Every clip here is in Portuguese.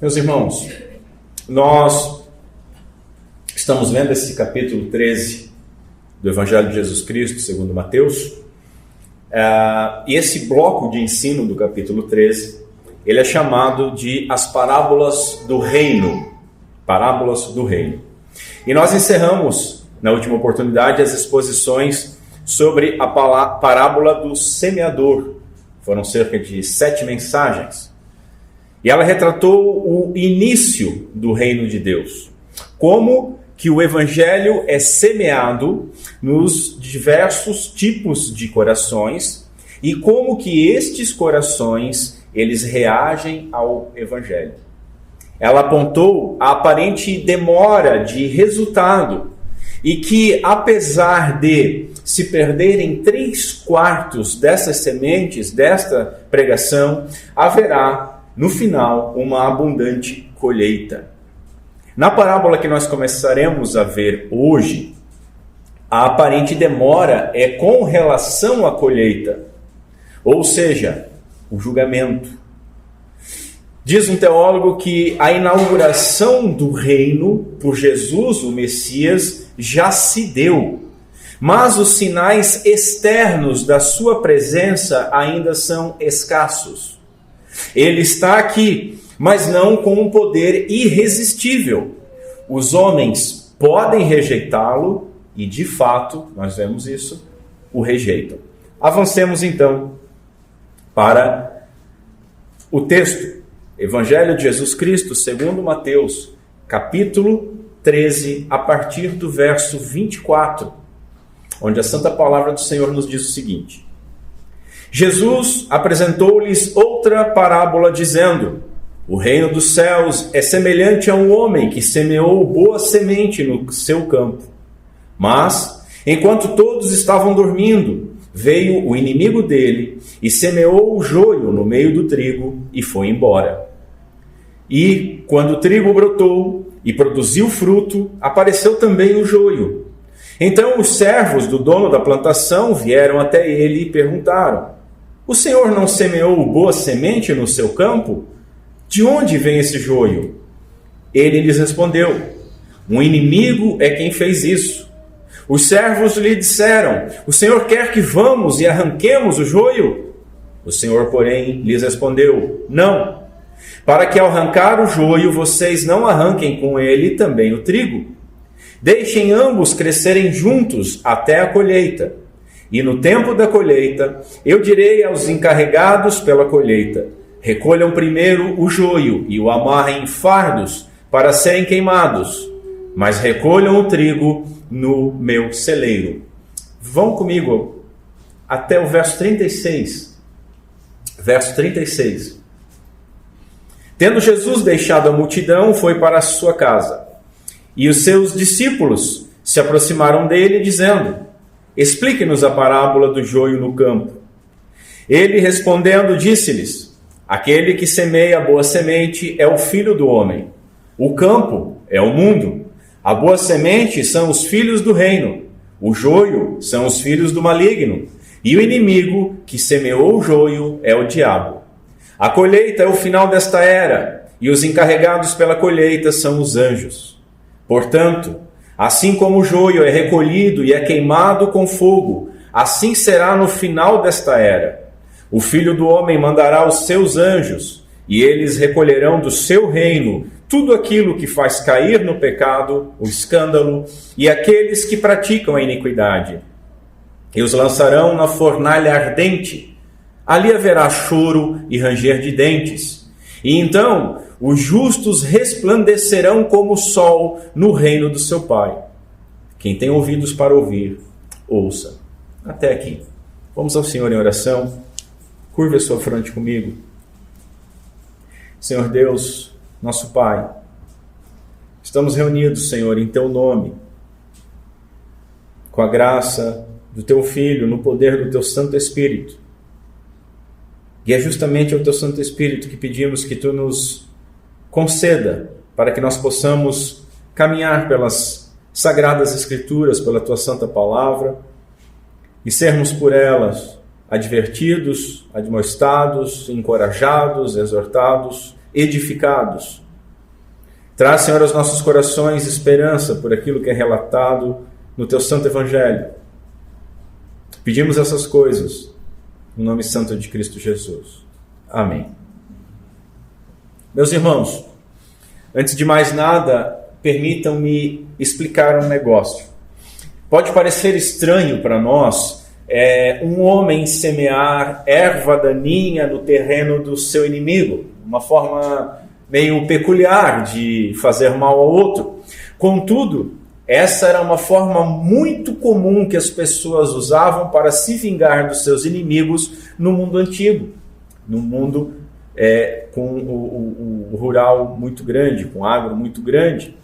Meus irmãos, nós estamos vendo esse capítulo 13 do Evangelho de Jesus Cristo, segundo Mateus, e esse bloco de ensino do capítulo 13, ele é chamado de as parábolas do reino. Parábolas do reino. E nós encerramos, na última oportunidade, as exposições sobre a parábola do semeador. Foram cerca de 7 mensagens. E ela retratou o início do reino de Deus. Como que o evangelho é semeado nos diversos tipos de corações e como que estes corações, eles reagem ao evangelho. Ela apontou a aparente demora de resultado e que, apesar de se perderem 3/4 dessas sementes, desta pregação, haverá no final uma abundante colheita. Na parábola que nós começaremos a ver hoje, a aparente demora é com relação à colheita, ou seja, o julgamento. Diz um teólogo que a inauguração do reino por Jesus, o Messias, já se deu, mas os sinais externos da sua presença ainda são escassos. Ele está aqui, mas não com um poder irresistível. Os homens podem rejeitá-lo e, de fato, nós vemos isso, o rejeitam. Avancemos então para o texto. Evangelho de Jesus Cristo, segundo Mateus, capítulo 13, a partir do verso 24, onde a Santa Palavra do Senhor nos diz o seguinte: Jesus apresentou-lhes outra parábola, dizendo: o reino dos céus é semelhante a um homem que semeou boa semente no seu campo. Mas, enquanto todos estavam dormindo, veio o inimigo dele e semeou o joio no meio do trigo e foi embora. E, quando o trigo brotou e produziu fruto, apareceu também o joio. Então os servos do dono da plantação vieram até ele e perguntaram: o senhor não semeou boa semente no seu campo? De onde vem esse joio? Ele lhes respondeu: um inimigo é quem fez isso. Os servos lhe disseram: o senhor quer que vamos e arranquemos o joio? O senhor, porém, lhes respondeu: não, para que ao arrancar o joio vocês não arranquem com ele também o trigo. Deixem ambos crescerem juntos até a colheita. E no tempo da colheita, eu direi aos encarregados pela colheita: recolham primeiro o joio e o amarrem em fardos para serem queimados, mas recolham o trigo no meu celeiro. Vão comigo até o verso 36. Verso 36. Tendo Jesus deixado a multidão, foi para a sua casa. E os seus discípulos se aproximaram dele, dizendo: explique-nos a parábola do joio no campo. Ele, respondendo, disse-lhes: aquele que semeia a boa semente é o Filho do homem. O campo é o mundo. A boa semente são os filhos do reino. O joio são os filhos do maligno. E o inimigo que semeou o joio é o diabo. A colheita é o final desta era, e os encarregados pela colheita são os anjos. Portanto, assim como o joio é recolhido e é queimado com fogo, assim será no final desta era. O Filho do homem mandará os seus anjos, e eles recolherão do seu reino tudo aquilo que faz cair no pecado, o escândalo, e aqueles que praticam a iniquidade. E os lançarão na fornalha ardente. Ali haverá choro e ranger de dentes. E então os justos resplandecerão como o sol no reino do seu Pai. Quem tem ouvidos para ouvir, ouça. Até aqui. Vamos ao Senhor em oração. Curve a sua fronte comigo. Senhor Deus, nosso Pai, estamos reunidos, Senhor, em Teu nome, com a graça do Teu Filho, no poder do Teu Santo Espírito. E é justamente ao Teu Santo Espírito que pedimos que Tu nos conceda, para que nós possamos caminhar pelas Sagradas Escrituras, pela Tua Santa Palavra, e sermos por elas advertidos, admoestados, encorajados, exortados, edificados, Traz, Senhor, aos nossos corações esperança por aquilo que é relatado no Teu Santo Evangelho. Pedimos essas coisas no nome santo de Cristo Jesus. Amém. Meus irmãos, antes de mais nada, permitam-me explicar um negócio. Pode parecer estranho para nós um homem semear erva daninha no terreno do seu inimigo, uma forma meio peculiar de fazer mal ao outro. Contudo, essa era uma forma muito comum que as pessoas usavam para se vingar dos seus inimigos no mundo antigo, no mundo com o rural muito grande, com o agro muito grande.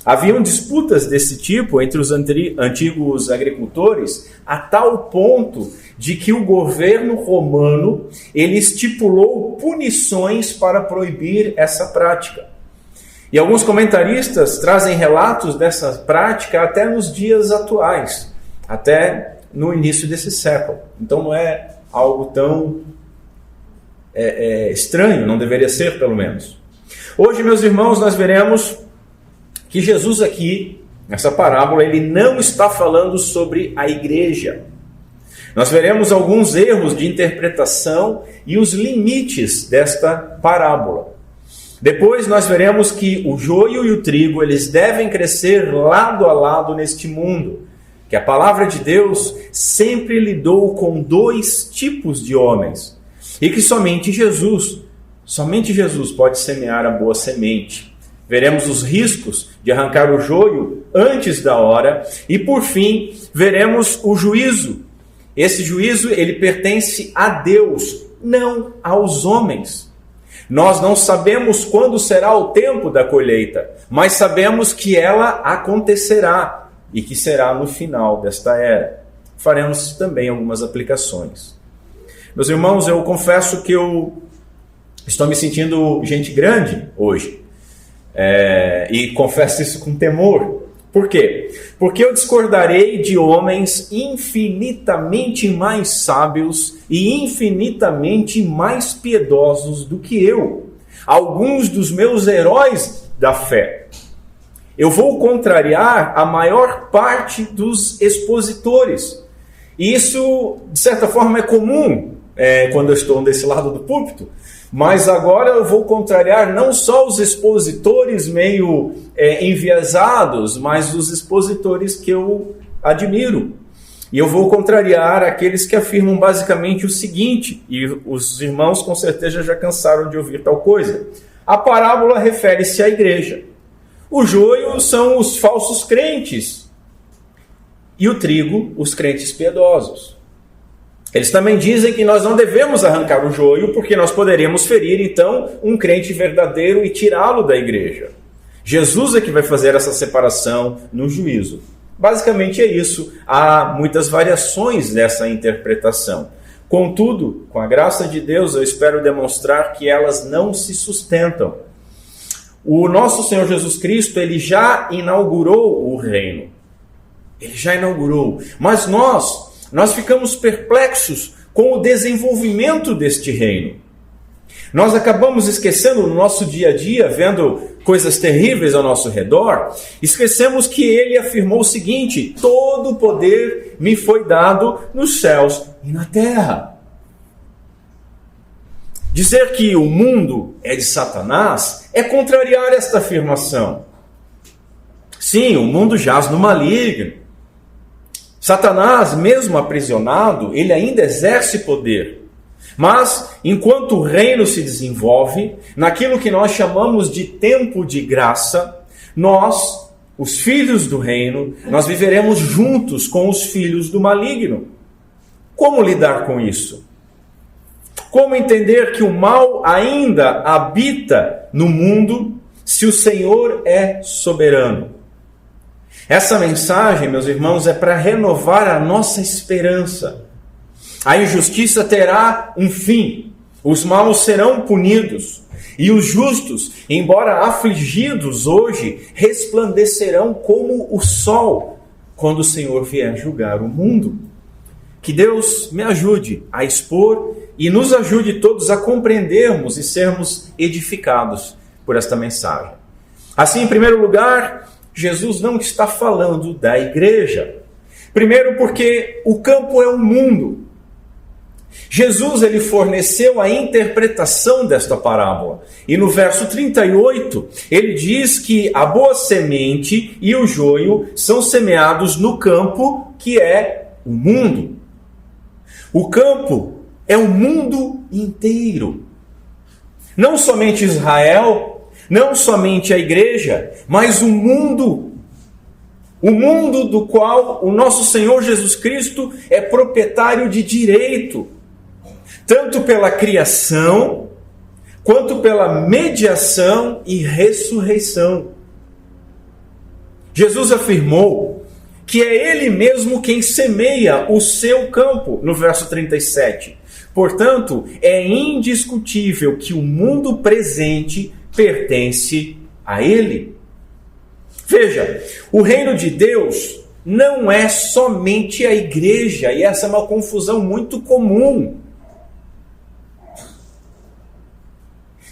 Haviam disputas desse tipo entre os antigos agricultores, a tal ponto de que o governo romano ele estipulou punições para proibir essa prática. E alguns comentaristas trazem relatos dessa prática até nos dias atuais, até no início desse século. Então não é algo tão estranho, não deveria ser, pelo menos. Hoje, meus irmãos, nós veremos que Jesus aqui, nessa parábola, ele não está falando sobre a igreja. Nós veremos alguns erros de interpretação e os limites desta parábola. Depois nós veremos que o joio e o trigo, eles devem crescer lado a lado neste mundo, que a palavra de Deus sempre lidou com dois tipos de homens, e que somente Jesus pode semear a boa semente. Veremos os riscos de arrancar o joio antes da hora e, por fim, veremos o juízo. Esse juízo, ele pertence a Deus, não aos homens. Nós não sabemos quando será o tempo da colheita, mas sabemos que ela acontecerá e que será no final desta era. Faremos também algumas aplicações. Meus irmãos, eu confesso que eu estou me sentindo gente grande hoje. E confesso isso com temor. Por quê? Porque eu discordarei de homens infinitamente mais sábios e infinitamente mais piedosos do que eu. Alguns dos meus heróis da fé. Eu vou contrariar a maior parte dos expositores. E isso, de certa forma, é comum quando eu estou desse lado do púlpito. Mas agora eu vou contrariar não só os expositores meio enviesados, mas os expositores que eu admiro. E eu vou contrariar aqueles que afirmam basicamente o seguinte, e os irmãos com certeza já cansaram de ouvir tal coisa. A parábola refere-se à igreja. O joio são os falsos crentes e o trigo, os crentes piedosos. Eles também dizem que nós não devemos arrancar o joio porque nós poderíamos ferir, então, um crente verdadeiro e tirá-lo da igreja. Jesus é que vai fazer essa separação no juízo. Basicamente é isso. Há muitas variações dessa interpretação. Contudo, com a graça de Deus, eu espero demonstrar que elas não se sustentam. O nosso Senhor Jesus Cristo, ele já inaugurou o reino. Ele já inaugurou. Mas nós ficamos perplexos com o desenvolvimento deste reino. Nós acabamos esquecendo no nosso dia a dia, vendo coisas terríveis ao nosso redor, esquecemos que ele afirmou o seguinte: todo o poder me foi dado nos céus e na terra. Dizer que o mundo é de Satanás é contrariar esta afirmação. Sim, o mundo jaz no maligno. Satanás, mesmo aprisionado, ele ainda exerce poder. Mas, enquanto o reino se desenvolve, naquilo que nós chamamos de tempo de graça, nós, os filhos do reino, nós viveremos juntos com os filhos do maligno. Como lidar com isso? Como entender que o mal ainda habita no mundo se o Senhor é soberano? Essa mensagem, meus irmãos, é para renovar a nossa esperança. A injustiça terá um fim, os maus serão punidos, e os justos, embora afligidos hoje, resplandecerão como o sol, quando o Senhor vier julgar o mundo. Que Deus me ajude a expor e nos ajude todos a compreendermos e sermos edificados por esta mensagem. Assim, em primeiro lugar, Jesus não está falando da igreja. Primeiro porque o campo é o mundo. Jesus ele forneceu a interpretação desta parábola. E no verso 38, ele diz que a boa semente e o joio são semeados no campo, que é o mundo. O campo é o mundo inteiro. Não somente Israel, não somente a igreja, mas o mundo. O mundo do qual o nosso Senhor Jesus Cristo é proprietário de direito. Tanto pela criação, quanto pela mediação e ressurreição. Jesus afirmou que é Ele mesmo quem semeia o seu campo, no verso 37. Portanto, é indiscutível que o mundo presente pertence a Ele. Veja, o reino de Deus não é somente a igreja, e essa é uma confusão muito comum.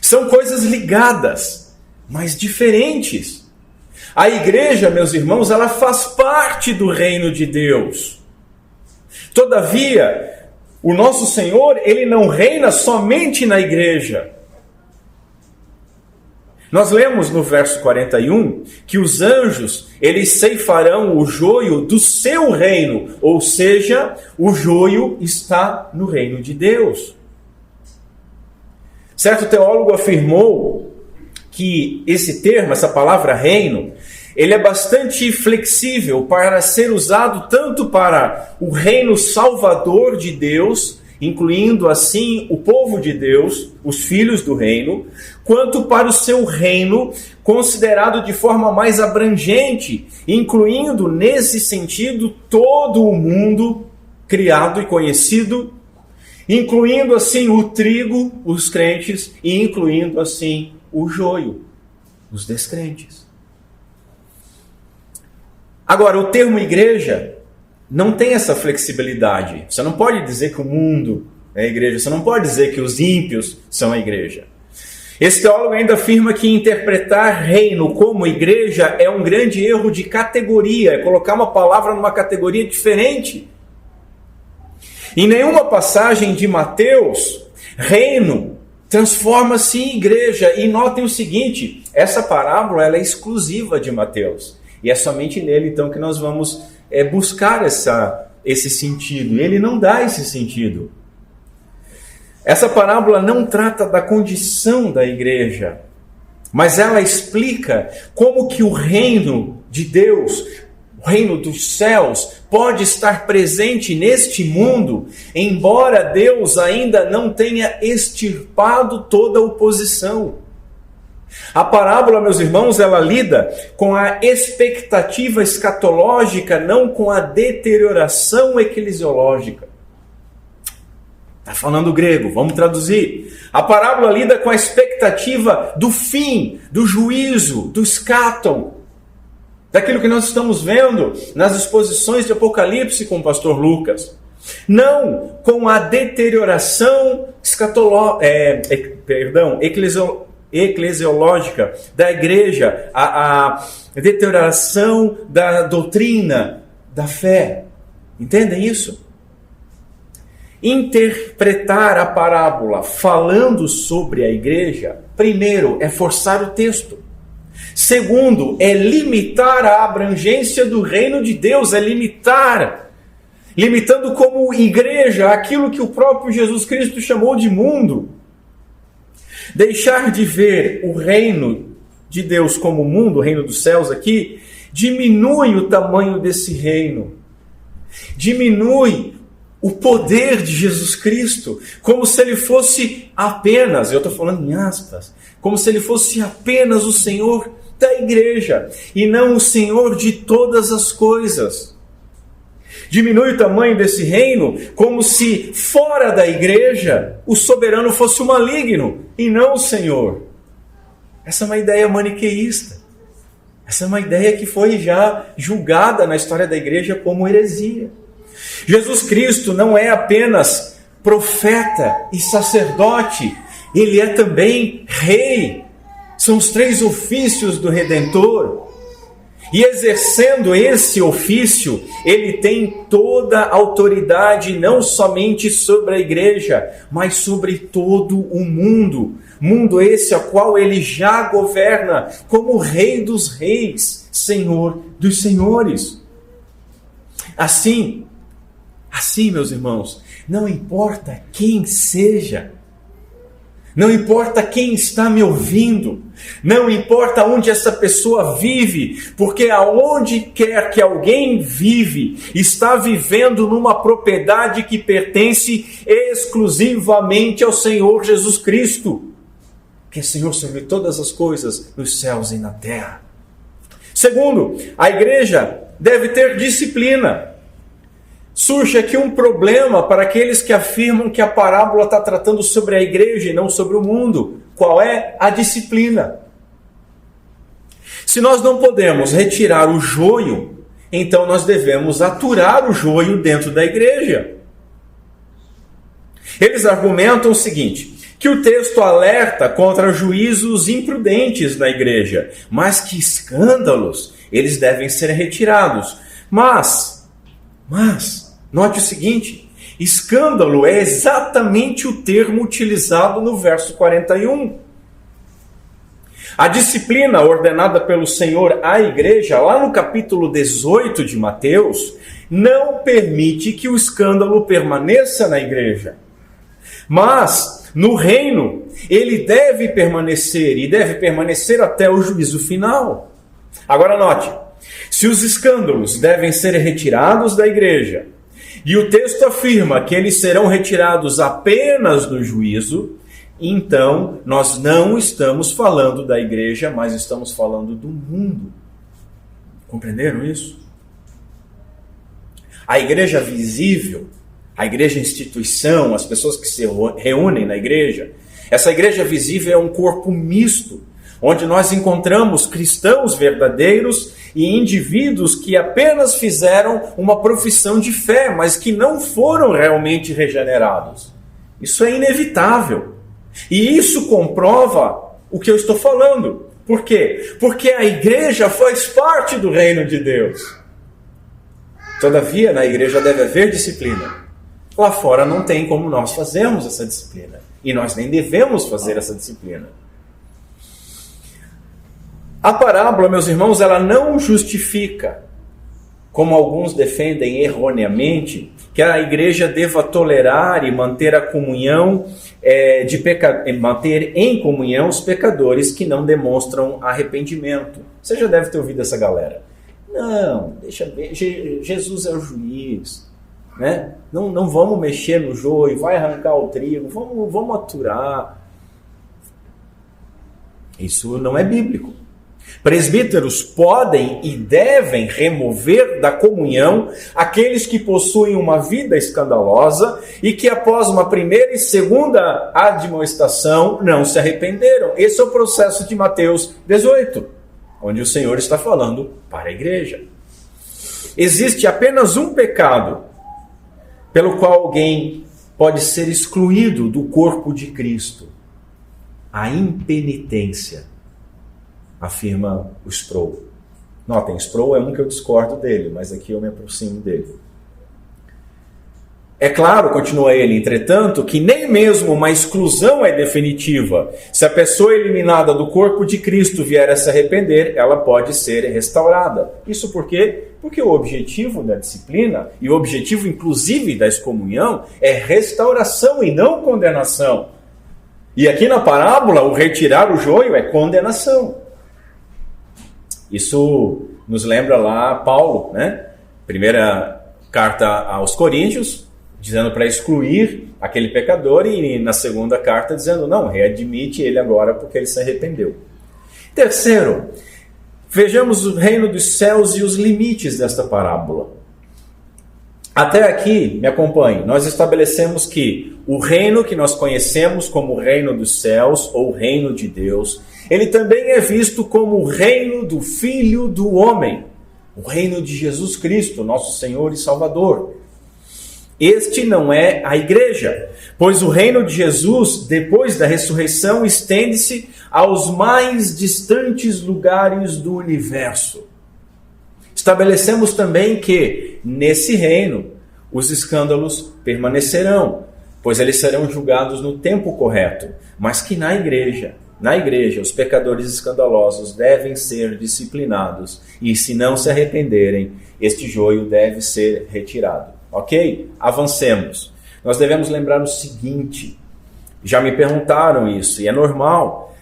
São coisas ligadas, mas diferentes. A igreja, meus irmãos, ela faz parte do reino de Deus. Todavia, o nosso Senhor, ele não reina somente na igreja. Nós lemos no verso 41 que os anjos, eles ceifarão o joio do seu reino, ou seja, o joio está no reino de Deus. Certo teólogo afirmou que esse termo, essa palavra reino, ele é bastante flexível para ser usado tanto para o reino salvador de Deus, incluindo assim o povo de Deus, os filhos do reino, quanto para o seu reino considerado de forma mais abrangente, incluindo nesse sentido todo o mundo criado e conhecido, incluindo assim o trigo, os crentes, e incluindo assim o joio, os descrentes. Agora, o termo igreja não tem essa flexibilidade. Você não pode dizer que o mundo é a igreja, você não pode dizer que os ímpios são a igreja. Esse teólogo ainda afirma que interpretar reino como igreja é um grande erro de categoria, é colocar uma palavra numa categoria diferente. Em nenhuma passagem de Mateus, reino transforma-se em igreja. E notem o seguinte, essa parábola ela é exclusiva de Mateus. E é somente nele, então, que nós vamos buscar esse sentido. E ele não dá esse sentido. Essa parábola não trata da condição da igreja, mas ela explica como que o reino de Deus, o reino dos céus, pode estar presente neste mundo, embora Deus ainda não tenha extirpado toda a oposição. A parábola, meus irmãos, ela lida com a expectativa escatológica, não com a deterioração eclesiológica. Está falando grego, vamos traduzir. A parábola lida com a expectativa do fim, do juízo, do escatom, daquilo que nós estamos vendo nas exposições de Apocalipse com o pastor Lucas. Não com a deterioração eclesiológica da igreja, a deterioração da doutrina, da fé. Entendem isso? Interpretar a parábola falando sobre a igreja, primeiro, é forçar o texto. Segundo, é limitar a abrangência do reino de Deus, é limitando como igreja aquilo que o próprio Jesus Cristo chamou de mundo. Deixar de ver o reino de Deus como mundo, o reino dos céus aqui, diminui o tamanho desse reino. Diminui o poder de Jesus Cristo, como se ele fosse apenas, eu estou falando em aspas, como se ele fosse apenas o Senhor da igreja, e não o Senhor de todas as coisas. Diminui o tamanho desse reino, como se fora da igreja, o soberano fosse o maligno, e não o Senhor. Essa é uma ideia maniqueísta. Essa é uma ideia que foi já julgada na história da igreja como heresia. Jesus Cristo não é apenas profeta e sacerdote, ele é também rei. São os 3 ofícios do Redentor. E exercendo esse ofício, ele tem toda a autoridade, não somente sobre a igreja, mas sobre todo o mundo. Mundo esse a qual ele já governa como Rei dos Reis, Senhor dos Senhores. Assim, meus irmãos, não importa quem seja, não importa quem está me ouvindo, não importa onde essa pessoa vive, porque aonde quer que alguém vive, está vivendo numa propriedade que pertence exclusivamente ao Senhor Jesus Cristo, que é Senhor sobre todas as coisas, nos céus e na terra. Segundo, a igreja deve ter disciplina. Surge aqui um problema para aqueles que afirmam que a parábola está tratando sobre a igreja e não sobre o mundo. Qual é a disciplina? Se nós não podemos retirar o joio, então nós devemos aturar o joio dentro da igreja. Eles argumentam o seguinte, que o texto alerta contra juízos imprudentes na igreja, mas que escândalos, eles devem ser retirados. Mas, note o seguinte, escândalo é exatamente o termo utilizado no verso 41. A disciplina ordenada pelo Senhor à igreja, lá no capítulo 18 de Mateus, não permite que o escândalo permaneça na igreja. Mas, no reino, ele deve permanecer, e deve permanecer até o juízo final. Agora note, se os escândalos devem ser retirados da igreja, e o texto afirma que eles serão retirados apenas no juízo, então nós não estamos falando da igreja, mas estamos falando do mundo. Compreenderam isso? A igreja visível, a igreja instituição, as pessoas que se reúnem na igreja, essa igreja visível é um corpo misto, onde nós encontramos cristãos verdadeiros e indivíduos que apenas fizeram uma profissão de fé, mas que não foram realmente regenerados. Isso é inevitável. E isso comprova o que eu estou falando. Por quê? Porque a igreja faz parte do reino de Deus. Todavia, na igreja deve haver disciplina. Lá fora não tem como nós fazermos essa disciplina. E nós nem devemos fazer essa disciplina. A parábola, meus irmãos, ela não justifica, como alguns defendem erroneamente, que a igreja deva tolerar e manter a comunhão, manter em comunhão os pecadores que não demonstram arrependimento. Você já deve ter ouvido essa galera. Não, deixa ver, Jesus é o juiz, né? Não vamos mexer no joio, vai arrancar o trigo, vamos aturar. Isso não é bíblico. Presbíteros podem e devem remover da comunhão aqueles que possuem uma vida escandalosa e que após uma primeira e segunda admoestação não se arrependeram. Esse é o processo de Mateus 18, onde o Senhor está falando para a igreja. Existe apenas um pecado pelo qual alguém pode ser excluído do corpo de Cristo: a impenitência, afirma o Sproul. Notem, Sproul é um que eu discordo dele, mas aqui eu me aproximo dele. É claro, continua ele, entretanto, que nem mesmo uma exclusão é definitiva. Se a pessoa eliminada do corpo de Cristo vier a se arrepender, ela pode ser restaurada. Isso por quê? Porque o objetivo da disciplina, e o objetivo inclusive da excomunhão, é restauração e não condenação. E aqui na parábola, o retirar o joio é condenação. Isso nos lembra lá Paulo, né? Primeira carta aos Coríntios, dizendo para excluir aquele pecador, e na segunda carta dizendo, não, readmite ele agora porque ele se arrependeu. Terceiro, vejamos o reino dos céus e os limites desta parábola. Até aqui, me acompanhe, nós estabelecemos que o reino que nós conhecemos como o reino dos céus, ou reino de Deus, ele também é visto como o reino do Filho do Homem, o reino de Jesus Cristo, nosso Senhor e Salvador. Este não é a igreja, pois o reino de Jesus, depois da ressurreição, estende-se aos mais distantes lugares do universo. Estabelecemos também que, nesse reino, os escândalos permanecerão, pois eles serão julgados no tempo correto, mas que na igreja, os pecadores escandalosos devem ser disciplinados, e se não se arrependerem, este joio deve ser retirado. Ok? Avancemos. Nós devemos lembrar o seguinte, já me perguntaram isso, e é normal.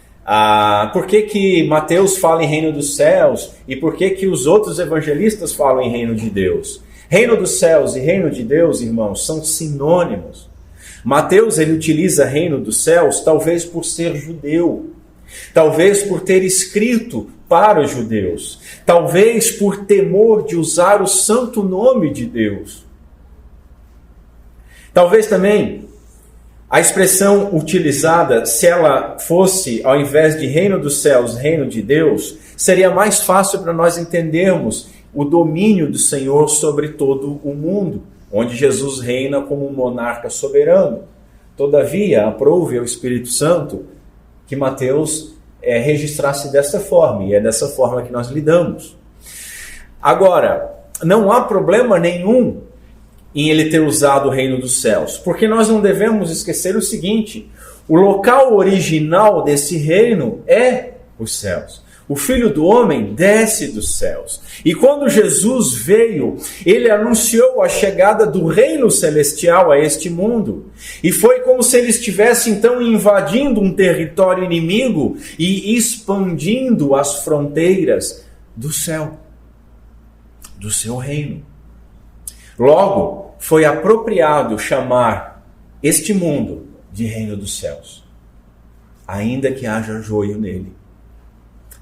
Por que Mateus fala em reino dos céus e por que os outros evangelistas falam em reino de Deus? Reino dos céus e reino de Deus, irmãos, são sinônimos. Mateus ele utiliza reino dos céus talvez por ser judeu, talvez por ter escrito para os judeus, talvez por temor de usar o santo nome de Deus. Talvez também a expressão utilizada, se ela fosse, ao invés de reino dos céus, reino de Deus, seria mais fácil para nós entendermos o domínio do Senhor sobre todo o mundo, onde Jesus reina como um monarca soberano. Todavia, aprove ao Espírito Santo que Mateus registrasse dessa forma, e é dessa forma que nós lidamos. Agora, não há problema nenhum em ele ter usado o reino dos céus, porque nós não devemos esquecer o seguinte: o local original desse reino é os céus. O Filho do Homem desce dos céus. E quando Jesus veio, ele anunciou a chegada do reino celestial a este mundo. E foi como se ele estivesse então invadindo um território inimigo e expandindo as fronteiras do céu, do seu reino. Logo, foi apropriado chamar este mundo de reino dos céus, ainda que haja joio nele.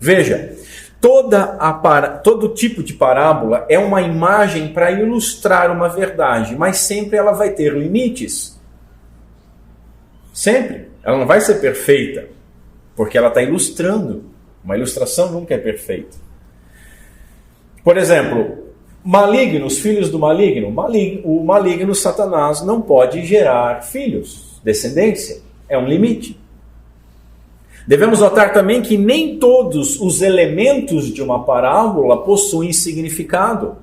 Veja, todo tipo de parábola é uma imagem para ilustrar uma verdade, mas sempre ela vai ter limites. Sempre. Ela não vai ser perfeita, porque ela está ilustrando. Uma ilustração nunca é perfeita. Por exemplo, malignos, filhos do maligno. O maligno, Satanás, não pode gerar filhos, descendência. É um limite. Devemos notar também que nem todos os elementos de uma parábola possuem significado.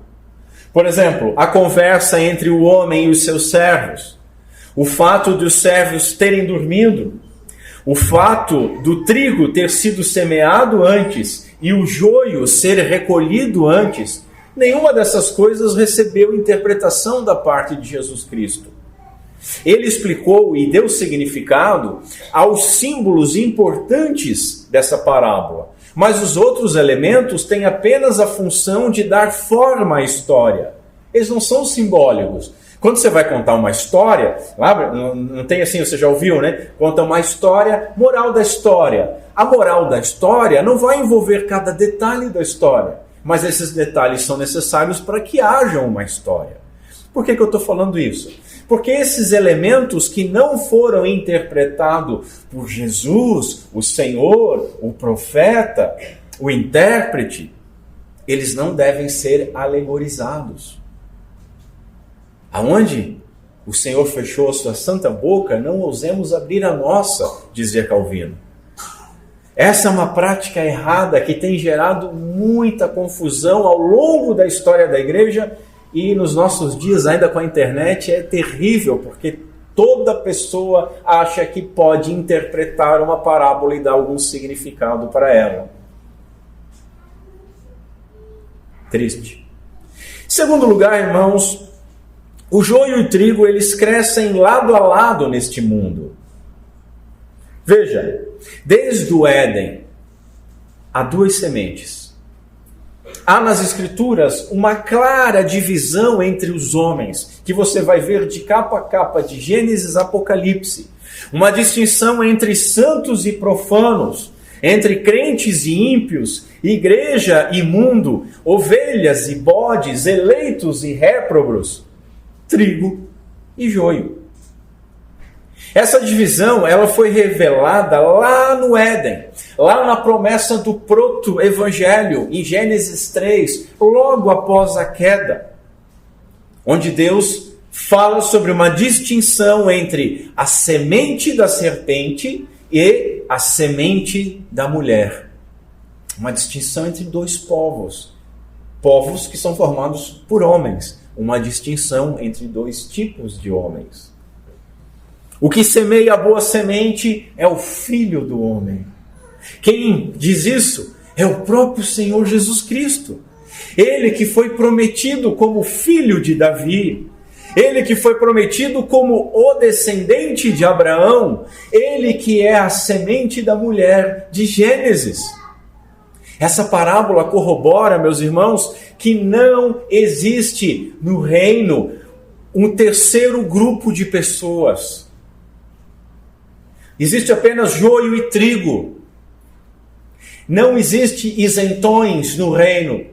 Por exemplo, a conversa entre o homem e os seus servos, o fato de os servos terem dormido, o fato do trigo ter sido semeado antes e o joio ser recolhido antes, nenhuma dessas coisas recebeu interpretação da parte de Jesus Cristo. Ele explicou e deu significado aos símbolos importantes dessa parábola, mas os outros elementos têm apenas a função de dar forma à história. Eles não são simbólicos. Quando você vai contar uma história, não tem assim, você já ouviu, né? Conta uma história, moral da história. A moral da história não vai envolver cada detalhe da história, mas esses detalhes são necessários para que haja uma história. Por que eu estou falando isso? Porque esses elementos que não foram interpretados por Jesus, o Senhor, o profeta, o intérprete, eles não devem ser alegorizados. Aonde o Senhor fechou a sua santa boca, não ousemos abrir a nossa, dizia Calvino. Essa é uma prática errada que tem gerado muita confusão ao longo da história da igreja. E nos nossos dias, ainda com a internet, é terrível, porque toda pessoa acha que pode interpretar uma parábola e dar algum significado para ela. Triste. Em segundo lugar, irmãos, o joio e o trigo, eles crescem lado a lado neste mundo. Veja, desde o Éden, há duas sementes. Há nas Escrituras uma clara divisão entre os homens, que você vai ver de capa a capa, de Gênesis a Apocalipse. Uma distinção entre santos e profanos, entre crentes e ímpios, igreja e mundo, ovelhas e bodes, eleitos e réprobos, trigo e joio. Essa divisão ela foi revelada lá no Éden, lá na promessa do proto-evangelho, em Gênesis 3, logo após a queda, onde Deus fala sobre uma distinção entre a semente da serpente e a semente da mulher. Uma distinção entre dois povos. Povos que são formados por homens. Uma distinção entre dois tipos de homens. O que semeia a boa semente é o Filho do homem. Quem diz isso é o próprio Senhor Jesus Cristo. Ele que foi prometido como filho de Davi. Ele que foi prometido como o descendente de Abraão. Ele que é a semente da mulher de Gênesis. Essa parábola corrobora, meus irmãos, que não existe no reino um terceiro grupo de pessoas. Existe apenas joio e trigo. Não existe isentões no reino.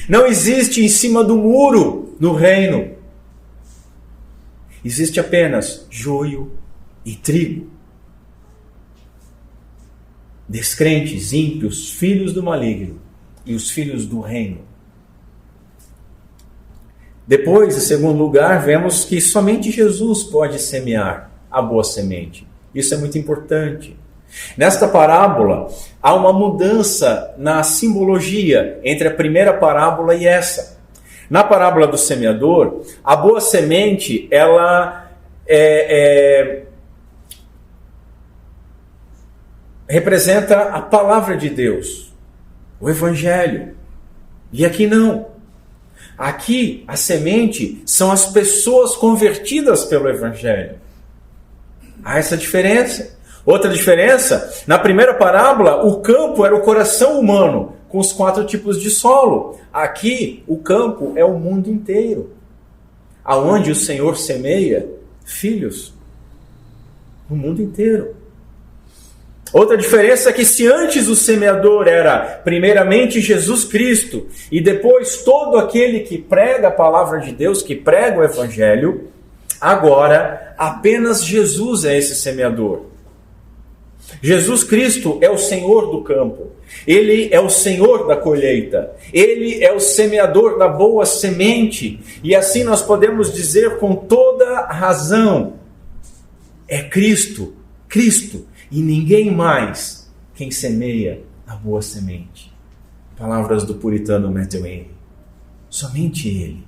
Não existe em cima do muro no reino. Existe apenas joio e trigo. Descrentes, ímpios, filhos do maligno e os filhos do reino. Depois, em segundo lugar, vemos que somente Jesus pode semear a boa semente. Isso é muito importante. Nesta parábola, há uma mudança na simbologia entre a primeira parábola e essa. Na parábola do semeador, a boa semente, ela representa a palavra de Deus, o Evangelho. E aqui não. Aqui, a semente são as pessoas convertidas pelo Evangelho. Há essa diferença. Outra diferença, na primeira parábola, o campo era o coração humano, com os 4 tipos de solo. Aqui, o campo é o mundo inteiro, aonde o Senhor semeia filhos no mundo inteiro. Outra diferença é que se antes o semeador era primeiramente Jesus Cristo, e depois todo aquele que prega a palavra de Deus, que prega o Evangelho, agora apenas Jesus é esse semeador. Jesus Cristo é o Senhor do campo. Ele é o Senhor da colheita. Ele é o semeador da boa semente. E assim nós podemos dizer com toda razão: é Cristo, e ninguém mais quem semeia a boa semente. Palavras do puritano Matthew Henry. Somente Ele.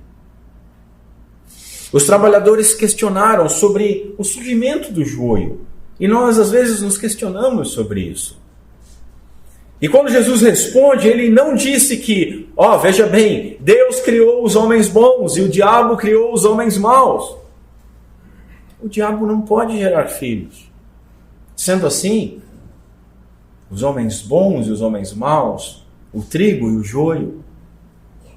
Os trabalhadores questionaram sobre o surgimento do joio. E nós, às vezes, nos questionamos sobre isso. E quando Jesus responde, ele não disse que, veja bem, Deus criou os homens bons e o diabo criou os homens maus. O diabo não pode gerar filhos. Sendo assim, os homens bons e os homens maus, o trigo e o joio,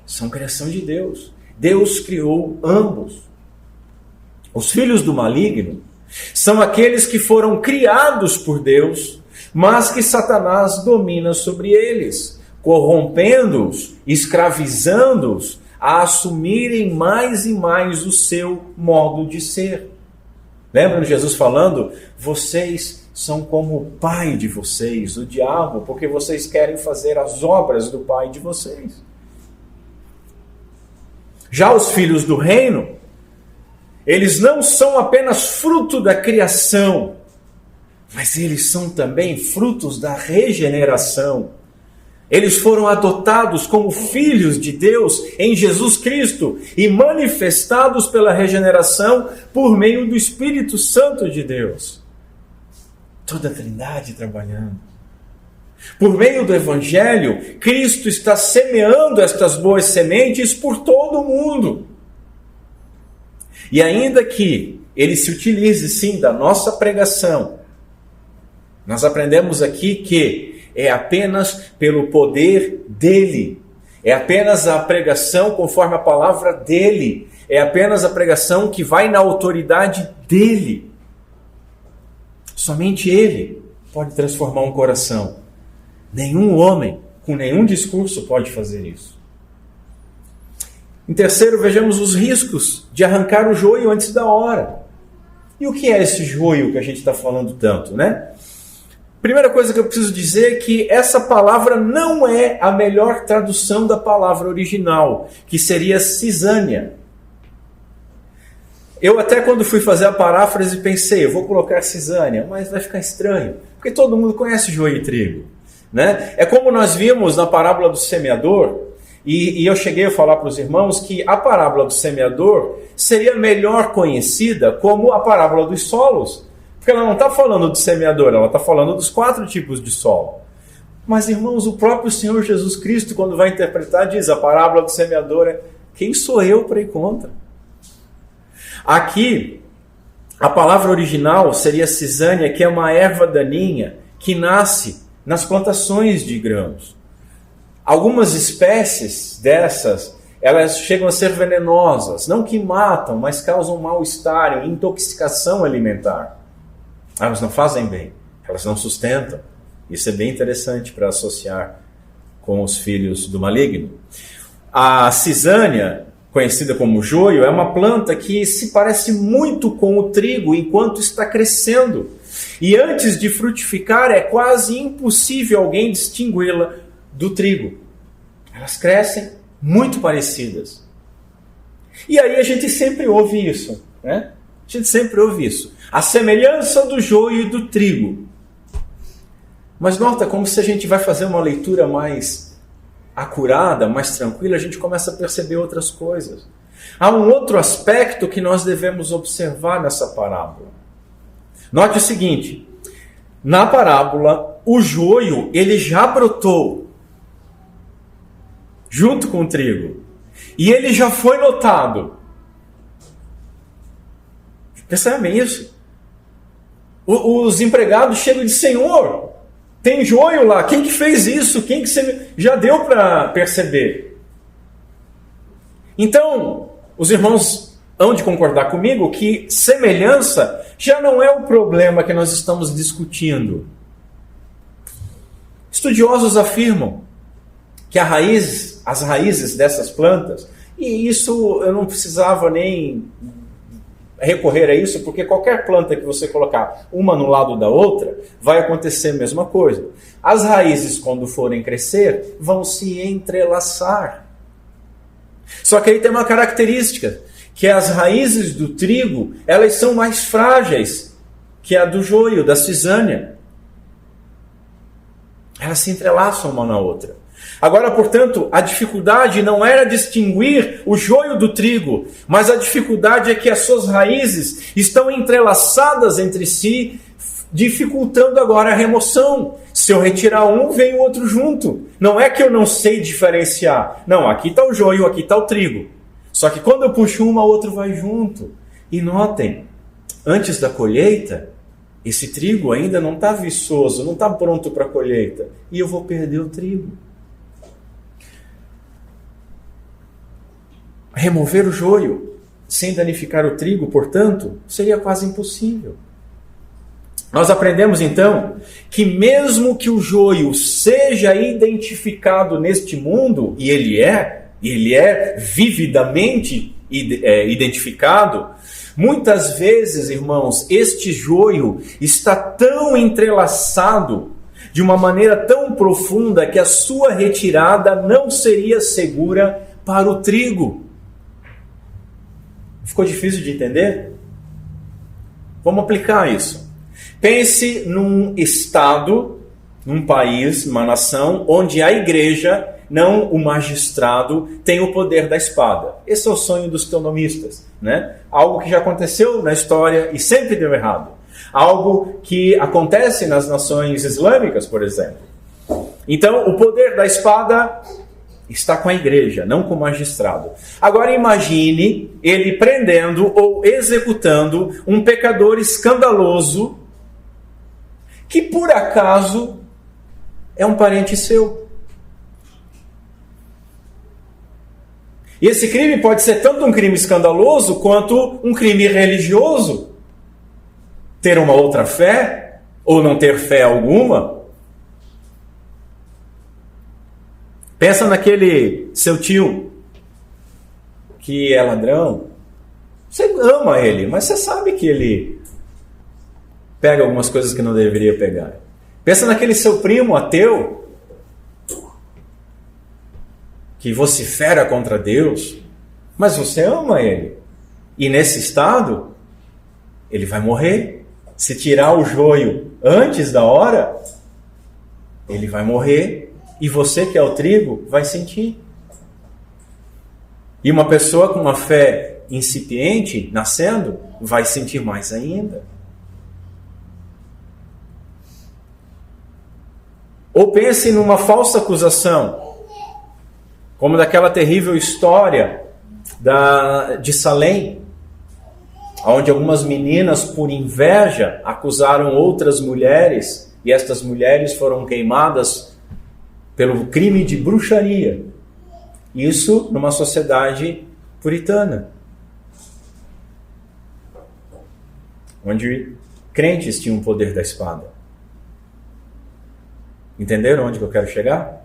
são criação de Deus. Deus criou ambos. Os filhos do maligno são aqueles que foram criados por Deus, mas que Satanás domina sobre eles, corrompendo-os, escravizando-os a assumirem mais e mais o seu modo de ser. Lembram de Jesus falando? Vocês são como o pai de vocês, o diabo, porque vocês querem fazer as obras do pai de vocês. Já os filhos do reino, eles não são apenas fruto da criação, mas eles são também frutos da regeneração. Eles foram adotados como filhos de Deus em Jesus Cristo e manifestados pela regeneração por meio do Espírito Santo de Deus. Toda a Trindade trabalhando. Por meio do Evangelho, Cristo está semeando estas boas sementes por todo o mundo. E ainda que ele se utilize, sim, da nossa pregação, nós aprendemos aqui que é apenas pelo poder dele, é apenas a pregação conforme a palavra dele, é apenas a pregação que vai na autoridade dele. Somente ele pode transformar um coração. Nenhum homem, com nenhum discurso, pode fazer isso. Em terceiro, vejamos os riscos de arrancar o joio antes da hora. E o que é esse joio que a gente está falando tanto, né? Primeira coisa que eu preciso dizer é que essa palavra não é a melhor tradução da palavra original, que seria cisânia. Eu até quando fui fazer a paráfrase pensei, eu vou colocar cisânia, mas vai ficar estranho, porque todo mundo conhece joio e trigo, né? É como nós vimos na parábola do semeador, e eu cheguei a falar para os irmãos que a parábola do semeador seria melhor conhecida como a parábola dos solos, porque ela não está falando do semeador, ela está falando dos 4 tipos de solo. Mas, irmãos, o próprio Senhor Jesus Cristo, quando vai interpretar, diz, a parábola do semeador é, quem sou eu para ir contra? Aqui, a palavra original seria cisânia, que é uma erva daninha que nasce nas plantações de grãos. Algumas espécies dessas, elas chegam a ser venenosas, não que matam, mas causam mal-estar, intoxicação alimentar. Elas não fazem bem, elas não sustentam. Isso é bem interessante para associar com os filhos do maligno. A cisânia, conhecida como joio, é uma planta que se parece muito com o trigo enquanto está crescendo. E antes de frutificar, é quase impossível alguém distingui-la do trigo. Elas crescem muito parecidas. E aí a gente sempre ouve isso, né? A gente sempre ouve isso. A semelhança do joio e do trigo. Mas nota como se a gente vai fazer uma leitura mais acurada, mais tranquila, a gente começa a perceber outras coisas. Há um outro aspecto que nós devemos observar nessa parábola. Note o seguinte, na parábola, o joio, ele já brotou junto com o trigo. E ele já foi notado. Percebem isso? Os empregados chegam e dizem, Senhor, tem joio lá, quem que fez isso? Quem que você... Já deu para perceber. Então, os irmãos hão de concordar comigo que semelhança já não é o problema que nós estamos discutindo. Estudiosos afirmam que as raízes dessas plantas, e isso eu não precisava nem recorrer a isso, porque qualquer planta que você colocar uma no lado da outra, vai acontecer a mesma coisa. As raízes, quando forem crescer, vão se entrelaçar. Só que aí tem uma característica, que as raízes do trigo, elas são mais frágeis que a do joio, da cisânia. Elas se entrelaçam uma na outra. Agora, portanto, a dificuldade não era distinguir o joio do trigo, mas a dificuldade é que as suas raízes estão entrelaçadas entre si, dificultando agora a remoção. Se eu retirar um, vem o outro junto. Não é que eu não sei diferenciar. Não, aqui está o joio, aqui está o trigo. Só que quando eu puxo uma, o outro vai junto. E notem, antes da colheita, esse trigo ainda não está viçoso, não está pronto para a colheita. E eu vou perder o trigo. Remover o joio sem danificar o trigo, portanto, seria quase impossível. Nós aprendemos então que mesmo que o joio seja identificado neste mundo, e ele é vividamente identificado, muitas vezes, irmãos, este joio está tão entrelaçado de uma maneira tão profunda que a sua retirada não seria segura para o trigo. Ficou difícil de entender? Vamos aplicar isso. Pense num estado, num país, numa nação, onde a igreja, não o magistrado, tem o poder da espada. Esse é o sonho dos teonomistas, né? Algo que já aconteceu na história e sempre deu errado. Algo que acontece nas nações islâmicas, por exemplo. Então, o poder da espada está com a igreja, não com o magistrado. Agora imagine ele prendendo ou executando um pecador escandaloso que por acaso é um parente seu. E esse crime pode ser tanto um crime escandaloso quanto um crime religioso. Ter uma outra fé ou não ter fé alguma. Pensa naquele seu tio que é ladrão. Você ama ele, mas você sabe que ele pega algumas coisas que não deveria pegar. Pensa naquele seu primo ateu que vocifera contra Deus, mas você ama ele. E nesse estado, ele vai morrer. Se tirar o joio antes da hora, ele vai morrer. E você que é o trigo, vai sentir. E uma pessoa com uma fé incipiente, nascendo, vai sentir mais ainda. Ou pense numa falsa acusação, como daquela terrível história de Salém, onde algumas meninas, por inveja, acusaram outras mulheres, e estas mulheres foram queimadas pelo crime de bruxaria. Isso numa sociedade puritana, onde crentes tinham o poder da espada. Entenderam onde que eu quero chegar?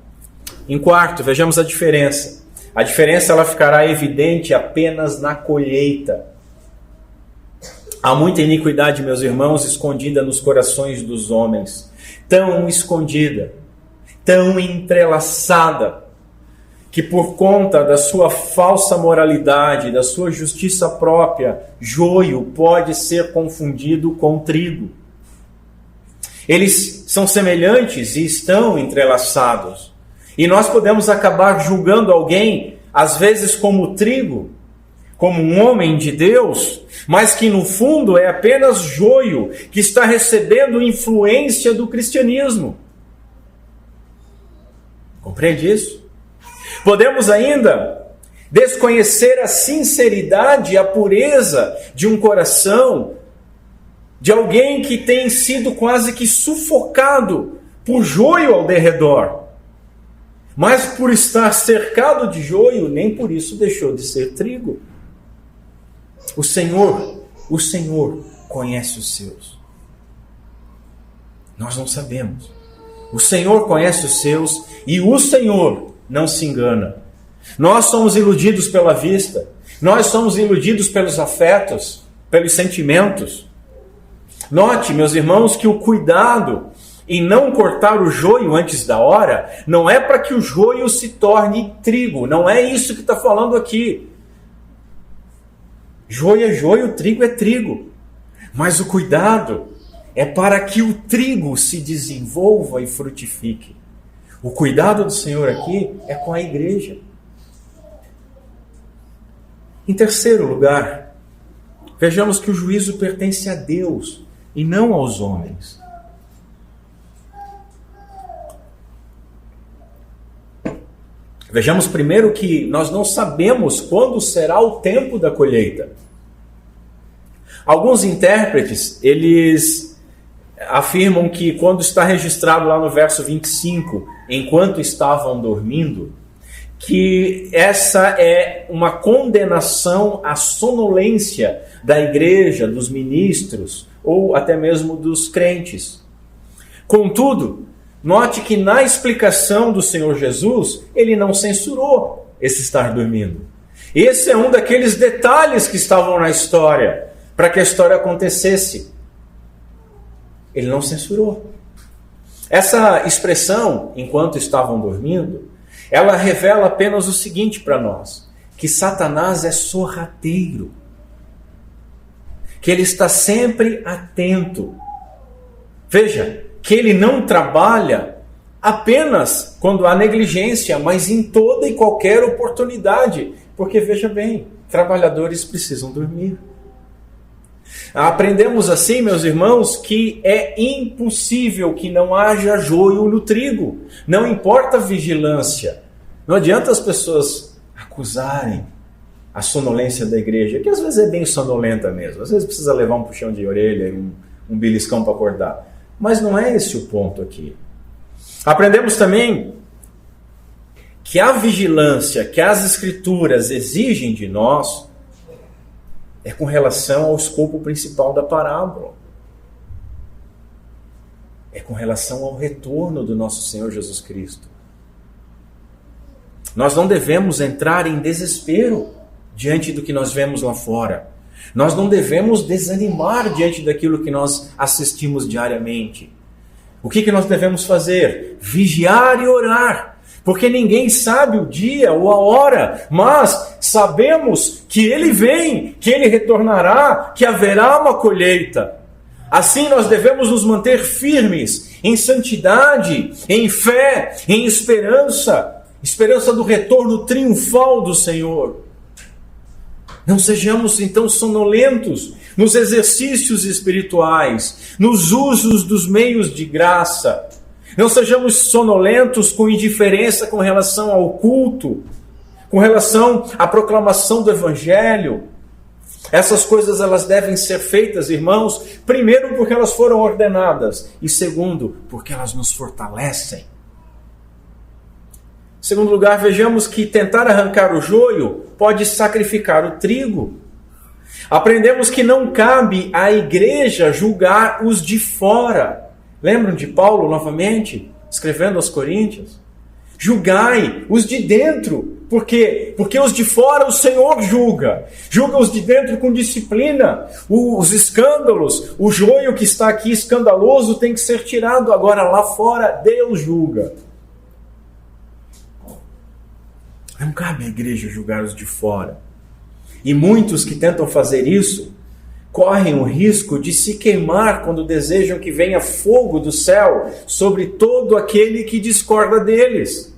Em quarto, vejamos a diferença. A diferença ela ficará evidente apenas na colheita. Há muita iniquidade, meus irmãos, escondida nos corações dos homens. Tão escondida, tão entrelaçada, que por conta da sua falsa moralidade, da sua justiça própria, joio pode ser confundido com trigo. Eles são semelhantes e estão entrelaçados. E nós podemos acabar julgando alguém, às vezes como trigo, como um homem de Deus, mas que no fundo é apenas joio, que está recebendo influência do cristianismo. Compreende isso? Podemos ainda desconhecer a sinceridade e a pureza de um coração de alguém que tem sido quase que sufocado por joio ao derredor. Mas por estar cercado de joio, nem por isso deixou de ser trigo. O Senhor conhece os seus. Nós não sabemos. O Senhor conhece os seus e o Senhor não se engana. Nós somos iludidos pela vista. Nós somos iludidos pelos afetos, pelos sentimentos. Note, meus irmãos, que o cuidado em não cortar o joio antes da hora não é para que o joio se torne trigo. Não é isso que está falando aqui. Joio é joio, trigo é trigo. Mas o cuidado é para que o trigo se desenvolva e frutifique. O cuidado do Senhor aqui é com a igreja. Em terceiro lugar, vejamos que o juízo pertence a Deus e não aos homens. Vejamos primeiro que nós não sabemos quando será o tempo da colheita. Alguns intérpretes, eles afirmam que quando está registrado lá no verso 25, enquanto estavam dormindo, que essa é uma condenação à sonolência da igreja, dos ministros, ou até mesmo dos crentes. Contudo, note que na explicação do Senhor Jesus, ele não censurou esse estar dormindo. Esse é um daqueles detalhes que estavam na história, para que a história acontecesse. Ele não censurou. Essa expressão, enquanto estavam dormindo, ela revela apenas o seguinte para nós, que Satanás é sorrateiro, que ele está sempre atento. Veja, que ele não trabalha apenas quando há negligência, mas em toda e qualquer oportunidade, porque veja bem, trabalhadores precisam dormir. Aprendemos assim, meus irmãos, que é impossível que não haja joio no trigo. Não importa a vigilância. Não adianta as pessoas acusarem a sonolência da igreja, que às vezes é bem sonolenta mesmo. Às vezes precisa levar um puxão de orelha e um beliscão para acordar. Mas não é esse o ponto aqui. Aprendemos também que a vigilância que as Escrituras exigem de nós é com relação ao escopo principal da parábola. É com relação ao retorno do nosso Senhor Jesus Cristo. Nós não devemos entrar em desespero diante do que nós vemos lá fora. Nós não devemos desanimar diante daquilo que nós assistimos diariamente. O que nós devemos fazer? Vigiar e orar, porque ninguém sabe o dia ou a hora, mas sabemos que Ele vem, que Ele retornará, que haverá uma colheita. Assim nós devemos nos manter firmes em santidade, em fé, em esperança, esperança do retorno triunfal do Senhor. Não sejamos então sonolentos nos exercícios espirituais, nos usos dos meios de graça. Não sejamos sonolentos com indiferença com relação ao culto, com relação à proclamação do Evangelho. Essas coisas elas devem ser feitas, irmãos, primeiro porque elas foram ordenadas e segundo porque elas nos fortalecem. Em segundo lugar, vejamos que tentar arrancar o joio pode sacrificar o trigo. Aprendemos que não cabe à igreja julgar os de fora. Lembram de Paulo novamente, escrevendo aos Coríntios? Julgai os de dentro. Por quê? Porque os de fora o Senhor julga. Julga os de dentro com disciplina. Os escândalos, o joio que está aqui escandaloso tem que ser tirado. Agora lá fora Deus julga. Não cabe à igreja julgar os de fora. E muitos que tentam fazer isso correm o risco de se queimar quando desejam que venha fogo do céu sobre todo aquele que discorda deles.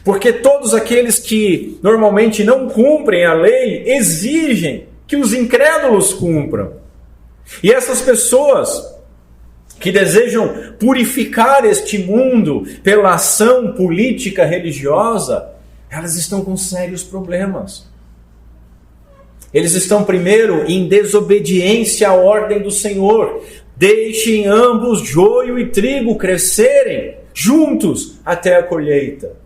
Porque todos aqueles que normalmente não cumprem a lei exigem que os incrédulos cumpram. E essas pessoas que desejam purificar este mundo pela ação política religiosa, elas estão com sérios problemas. Eles estão primeiro em desobediência à ordem do Senhor. Deixem ambos, joio e trigo, crescerem juntos até a colheita.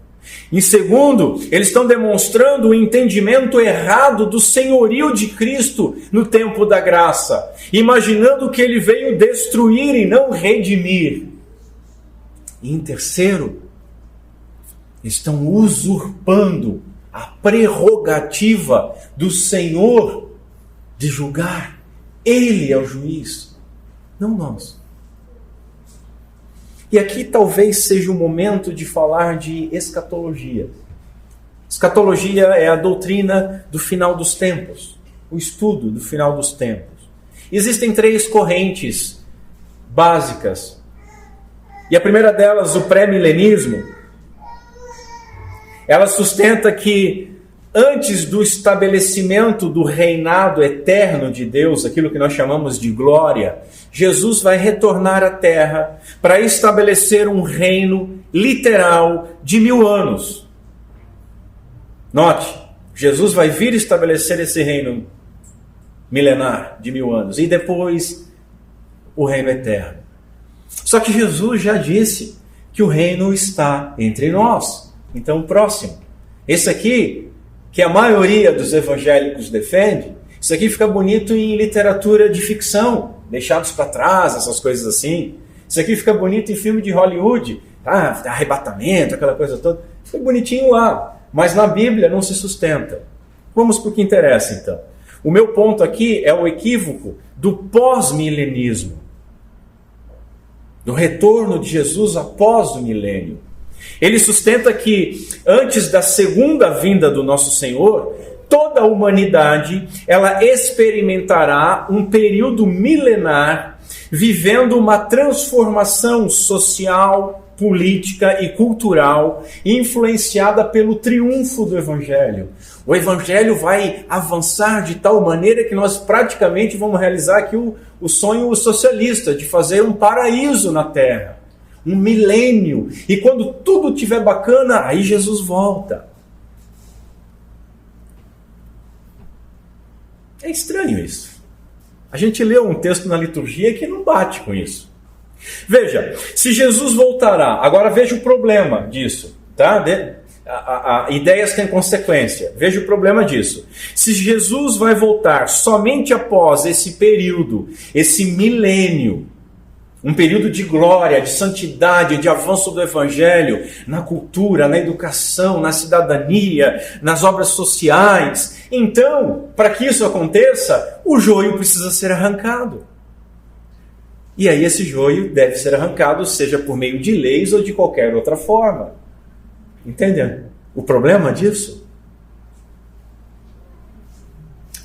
Em segundo, eles estão demonstrando o entendimento errado do senhorio de Cristo no tempo da graça, imaginando que ele veio destruir e não redimir. E em terceiro, estão usurpando a prerrogativa do Senhor de julgar. Ele é o juiz, não nós. E aqui talvez seja o momento de falar de escatologia. Escatologia é a doutrina do final dos tempos, o estudo do final dos tempos. Existem 3 correntes básicas. E a primeira delas, o pré-milenismo, ela sustenta que antes do estabelecimento do reinado eterno de Deus, aquilo que nós chamamos de glória, Jesus vai retornar à terra para estabelecer um reino literal de 1000 anos. Note, Jesus vai vir estabelecer esse reino milenar de 1000 anos e depois o reino eterno. Só que Jesus já disse que o reino está entre nós. Então, próximo. Esse aqui, que a maioria dos evangélicos defende, isso aqui fica bonito em literatura de ficção, deixados para trás, essas coisas assim. Isso aqui fica bonito em filme de Hollywood, arrebatamento, aquela coisa toda. Fica bonitinho lá, mas na Bíblia não se sustenta. Vamos para o que interessa, então. O meu ponto aqui é o equívoco do pós-milenismo, do retorno de Jesus após o milênio. Ele sustenta que antes da segunda vinda do nosso Senhor, toda a humanidade ela experimentará um período milenar vivendo uma transformação social, política e cultural influenciada pelo triunfo do Evangelho. O Evangelho vai avançar de tal maneira que nós praticamente vamos realizar aqui o sonho socialista de fazer um paraíso na Terra. Um milênio. E quando tudo estiver bacana, aí Jesus volta. É estranho isso. A gente leu um texto na liturgia que não bate com isso. Veja, se Jesus voltará, agora veja o problema disso, tá? Ideias têm consequência. Veja o problema disso. Se Jesus vai voltar somente após esse período, esse milênio, um período de glória, de santidade, de avanço do Evangelho, na cultura, na educação, na cidadania, nas obras sociais. Então, para que isso aconteça, o joio precisa ser arrancado. E aí esse joio deve ser arrancado, seja por meio de leis ou de qualquer outra forma. Entende o problema disso?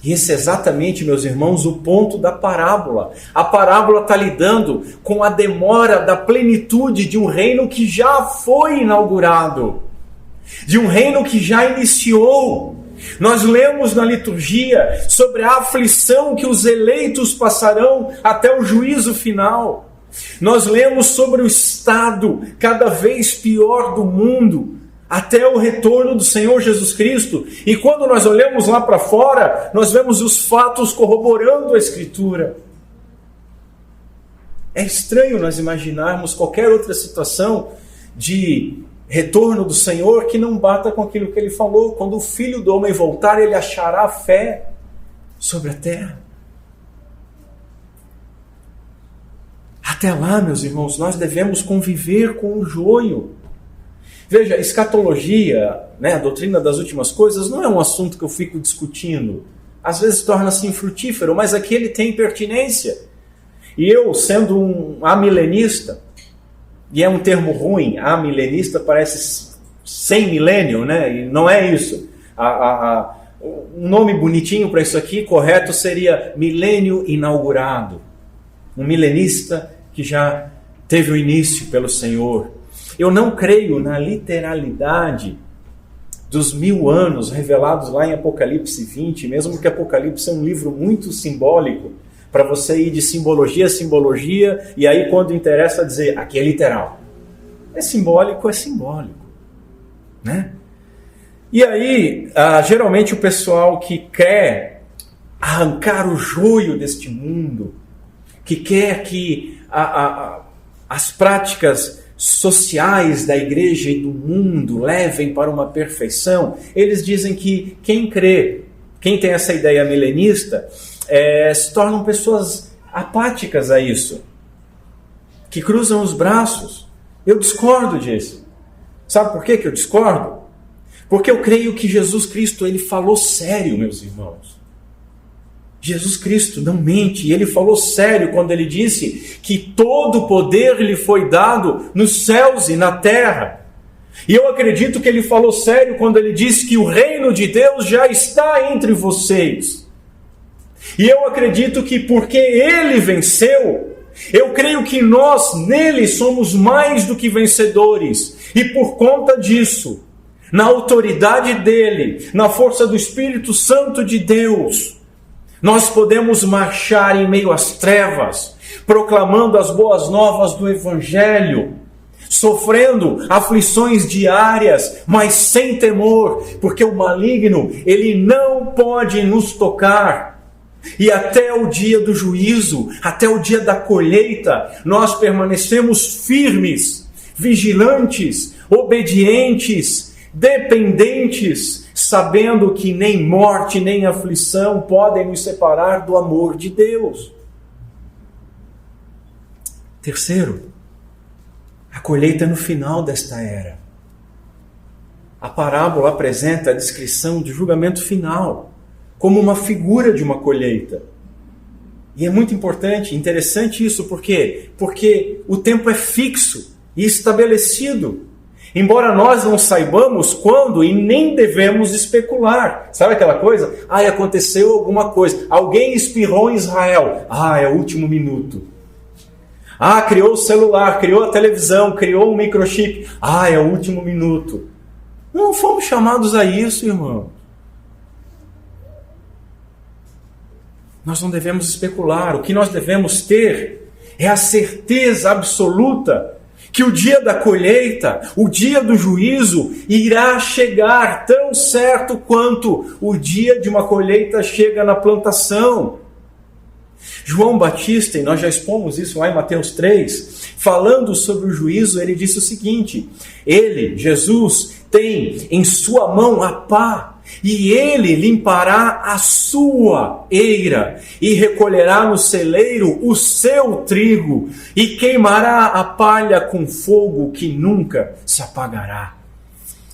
E esse é exatamente, meus irmãos, o ponto da parábola. A parábola está lidando com a demora da plenitude de um reino que já foi inaugurado, de um reino que já iniciou. Nós lemos na liturgia sobre a aflição que os eleitos passarão até o juízo final. Nós lemos sobre o estado cada vez pior do mundo, até o retorno do Senhor Jesus Cristo. E quando nós olhamos lá para fora, nós vemos os fatos corroborando a Escritura. É estranho nós imaginarmos qualquer outra situação de retorno do Senhor que não bata com aquilo que Ele falou. Quando o Filho do Homem voltar, Ele achará fé sobre a terra. Até lá, meus irmãos, nós devemos conviver com o joio. Veja, escatologia, a doutrina das últimas coisas, não é um assunto que eu fico discutindo. Às vezes torna-se infrutífero, mas aqui ele tem pertinência. E eu, sendo um amilenista, e é um termo ruim, amilenista parece sem milênio, e não é isso. Um nome bonitinho para isso aqui, correto, seria milênio inaugurado. Um milenista que já teve o início pelo Senhor. Eu não creio na literalidade dos 1000 anos revelados lá em Apocalipse 20, mesmo que Apocalipse é um livro muito simbólico, para você ir de simbologia a simbologia, e aí quando interessa dizer, aqui é literal. É simbólico, E aí, geralmente o pessoal que quer arrancar o joio deste mundo, que quer que as práticas sociais da igreja e do mundo levem para uma perfeição, eles dizem que quem crê, quem tem essa ideia milenista, se tornam pessoas apáticas a isso, que cruzam os braços. Eu discordo disso. Sabe por que eu discordo? Porque eu creio que Jesus Cristo, Ele falou sério, meus irmãos. Jesus Cristo não mente, e Ele falou sério quando Ele disse que todo o poder lhe foi dado nos céus e na terra. E eu acredito que Ele falou sério quando Ele disse que o reino de Deus já está entre vocês. E eu acredito que porque Ele venceu, eu creio que nós nele somos mais do que vencedores. E por conta disso, na autoridade dEle, na força do Espírito Santo de Deus, nós podemos marchar em meio às trevas, proclamando as boas novas do Evangelho, sofrendo aflições diárias, mas sem temor, porque o maligno, ele não pode nos tocar. E até o dia do juízo, até o dia da colheita, nós permanecemos firmes, vigilantes, obedientes, dependentes, sabendo que nem morte nem aflição podem nos separar do amor de Deus. Terceiro, a colheita no final desta era. A parábola apresenta a descrição do julgamento final, como uma figura de uma colheita. E é muito importante, interessante isso, por quê? Porque o tempo é fixo e estabelecido. Embora nós não saibamos quando e nem devemos especular. Sabe aquela coisa? Aconteceu alguma coisa. Alguém espirrou em Israel. É o último minuto. Criou o celular, criou a televisão, criou um microchip. É o último minuto. Não fomos chamados a isso, irmão. Nós não devemos especular. O que nós devemos ter é a certeza absoluta que o dia da colheita, o dia do juízo, irá chegar tão certo quanto o dia de uma colheita chega na plantação. João Batista, e nós já expomos isso lá em Mateus 3, falando sobre o juízo, ele disse o seguinte: Ele, Jesus, tem em sua mão a pá, e ele limpará a sua eira, e recolherá no celeiro o seu trigo, e queimará a palha com fogo que nunca se apagará.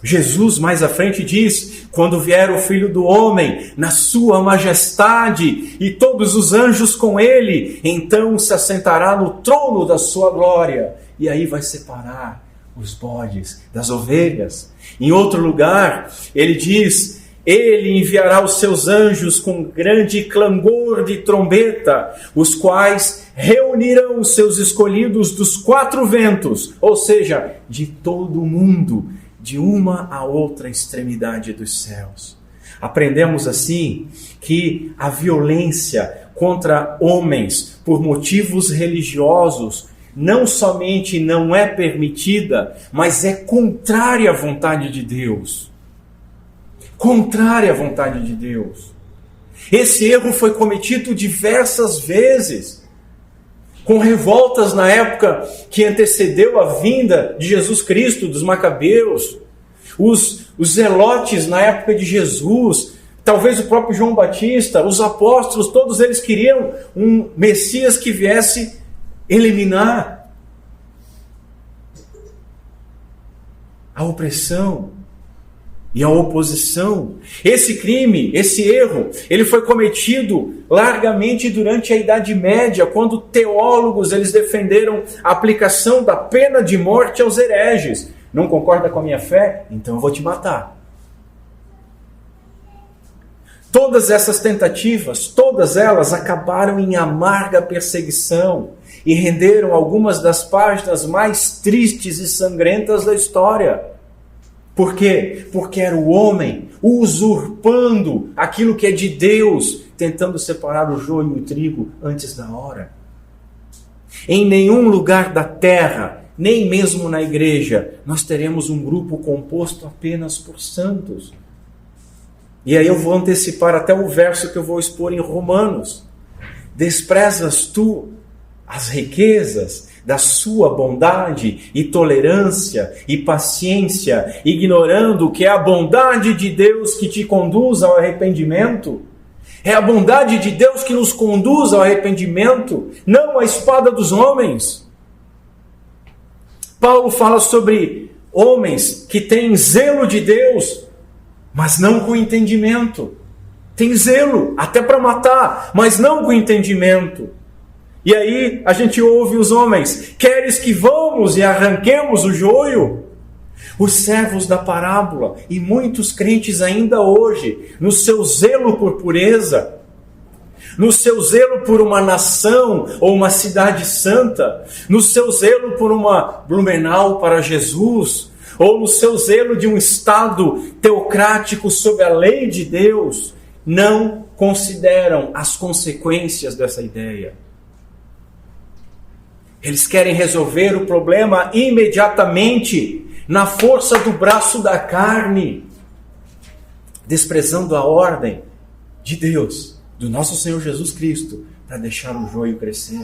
Jesus mais à frente diz: quando vier o Filho do Homem na sua majestade e todos os anjos com ele, então se assentará no trono da sua glória, e aí vai separar os bodes, das ovelhas. Em outro lugar, ele diz: ele enviará os seus anjos com grande clangor de trombeta, os quais reunirão os seus escolhidos dos 4 ventos, ou seja, de todo o mundo, de uma a outra extremidade dos céus. Aprendemos assim que a violência contra homens por motivos religiosos não somente não é permitida, mas é contrária à vontade de Deus. Contrária à vontade de Deus. Esse erro foi cometido diversas vezes, com revoltas na época que antecedeu a vinda de Jesus Cristo, dos Macabeus, os zelotes na época de Jesus, talvez o próprio João Batista, os apóstolos, todos eles queriam um Messias que viesse eliminar a opressão e a oposição. Esse crime, esse erro, ele foi cometido largamente durante a Idade Média, quando teólogos eles defenderam a aplicação da pena de morte aos hereges. Não concorda com a minha fé? Então eu vou te matar. Todas essas tentativas, todas elas acabaram em amarga perseguição e renderam algumas das páginas mais tristes e sangrentas da história. Por quê? Porque era o homem usurpando aquilo que é de Deus, tentando separar o joio e o trigo antes da hora. Em nenhum lugar da terra, nem mesmo na igreja, nós teremos um grupo composto apenas por santos. E aí eu vou antecipar até o verso que eu vou expor em Romanos. Desprezas tu as riquezas da sua bondade e tolerância e paciência, ignorando que é a bondade de Deus que te conduz ao arrependimento? É a bondade de Deus que nos conduz ao arrependimento, não a espada dos homens. Paulo fala sobre homens que têm zelo de Deus, mas não com entendimento. Tem zelo, até para matar, mas não com entendimento. E aí a gente ouve os homens: queres que vamos e arranquemos o joio? Os servos da parábola e muitos crentes ainda hoje, no seu zelo por pureza, no seu zelo por uma nação ou uma cidade santa, no seu zelo por uma Blumenau para Jesus, ou no seu zelo de um Estado teocrático sob a lei de Deus, não consideram as consequências dessa ideia. Eles querem resolver o problema imediatamente, na força do braço da carne, desprezando a ordem de Deus, do nosso Senhor Jesus Cristo, para deixar o joio crescer.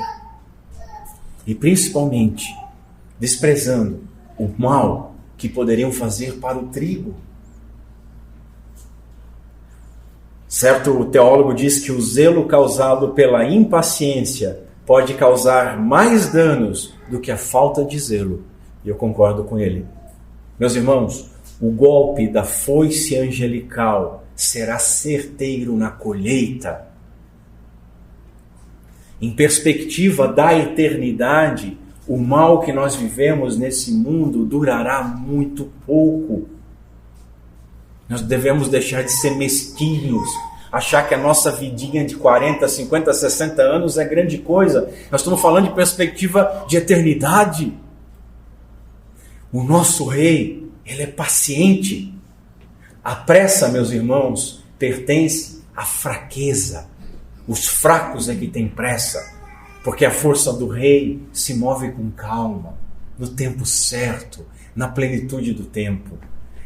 E principalmente, desprezando o mal que poderiam fazer para o trigo. Certo teólogo diz que o zelo causado pela impaciência pode causar mais danos do que a falta de zelo. E eu concordo com ele. Meus irmãos, o golpe da foice angelical será certeiro na colheita. Em perspectiva da eternidade, o mal que nós vivemos nesse mundo durará muito pouco. Nós devemos deixar de ser mesquinhos, achar que a nossa vidinha de 40, 50, 60 anos é grande coisa. Nós estamos falando de perspectiva de eternidade. O nosso rei, ele é paciente. A pressa, meus irmãos, pertence à fraqueza. Os fracos é que têm pressa, porque a força do rei se move com calma, no tempo certo, na plenitude do tempo.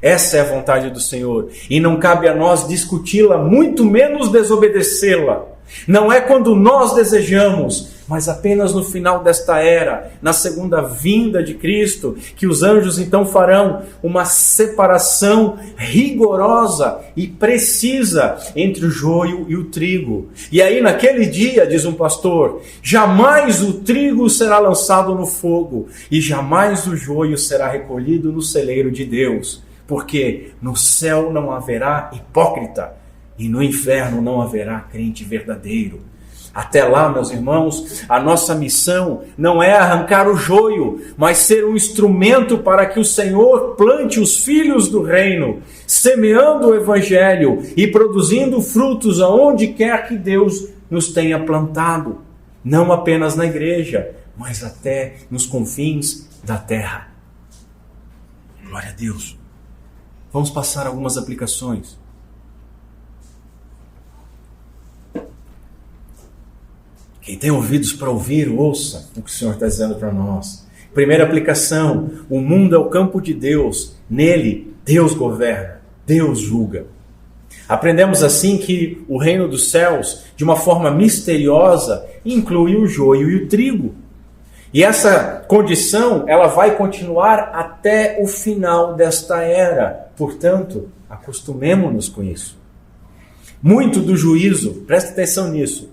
Essa é a vontade do Senhor, e não cabe a nós discuti-la, muito menos desobedecê-la. Não é quando nós desejamos, mas apenas no final desta era, na segunda vinda de Cristo, que os anjos então farão uma separação rigorosa e precisa entre o joio e o trigo. E aí naquele dia, diz um pastor, jamais o trigo será lançado no fogo e jamais o joio será recolhido no celeiro de Deus, porque no céu não haverá hipócrita e no inferno não haverá crente verdadeiro. Até lá, meus irmãos, a nossa missão não é arrancar o joio, mas ser um instrumento para que o Senhor plante os filhos do reino, semeando o evangelho e produzindo frutos aonde quer que Deus nos tenha plantado, não apenas na igreja, mas até nos confins da terra. Glória a Deus. Vamos passar algumas aplicações. Quem tem ouvidos para ouvir, ouça o que o Senhor está dizendo para nós. Primeira aplicação: o mundo é o campo de Deus, nele Deus governa, Deus julga. Aprendemos assim que o reino dos céus, de uma forma misteriosa, inclui o joio e o trigo. E essa condição, ela vai continuar até o final desta era. Portanto, acostumemo-nos com isso. Muito do juízo, presta atenção nisso,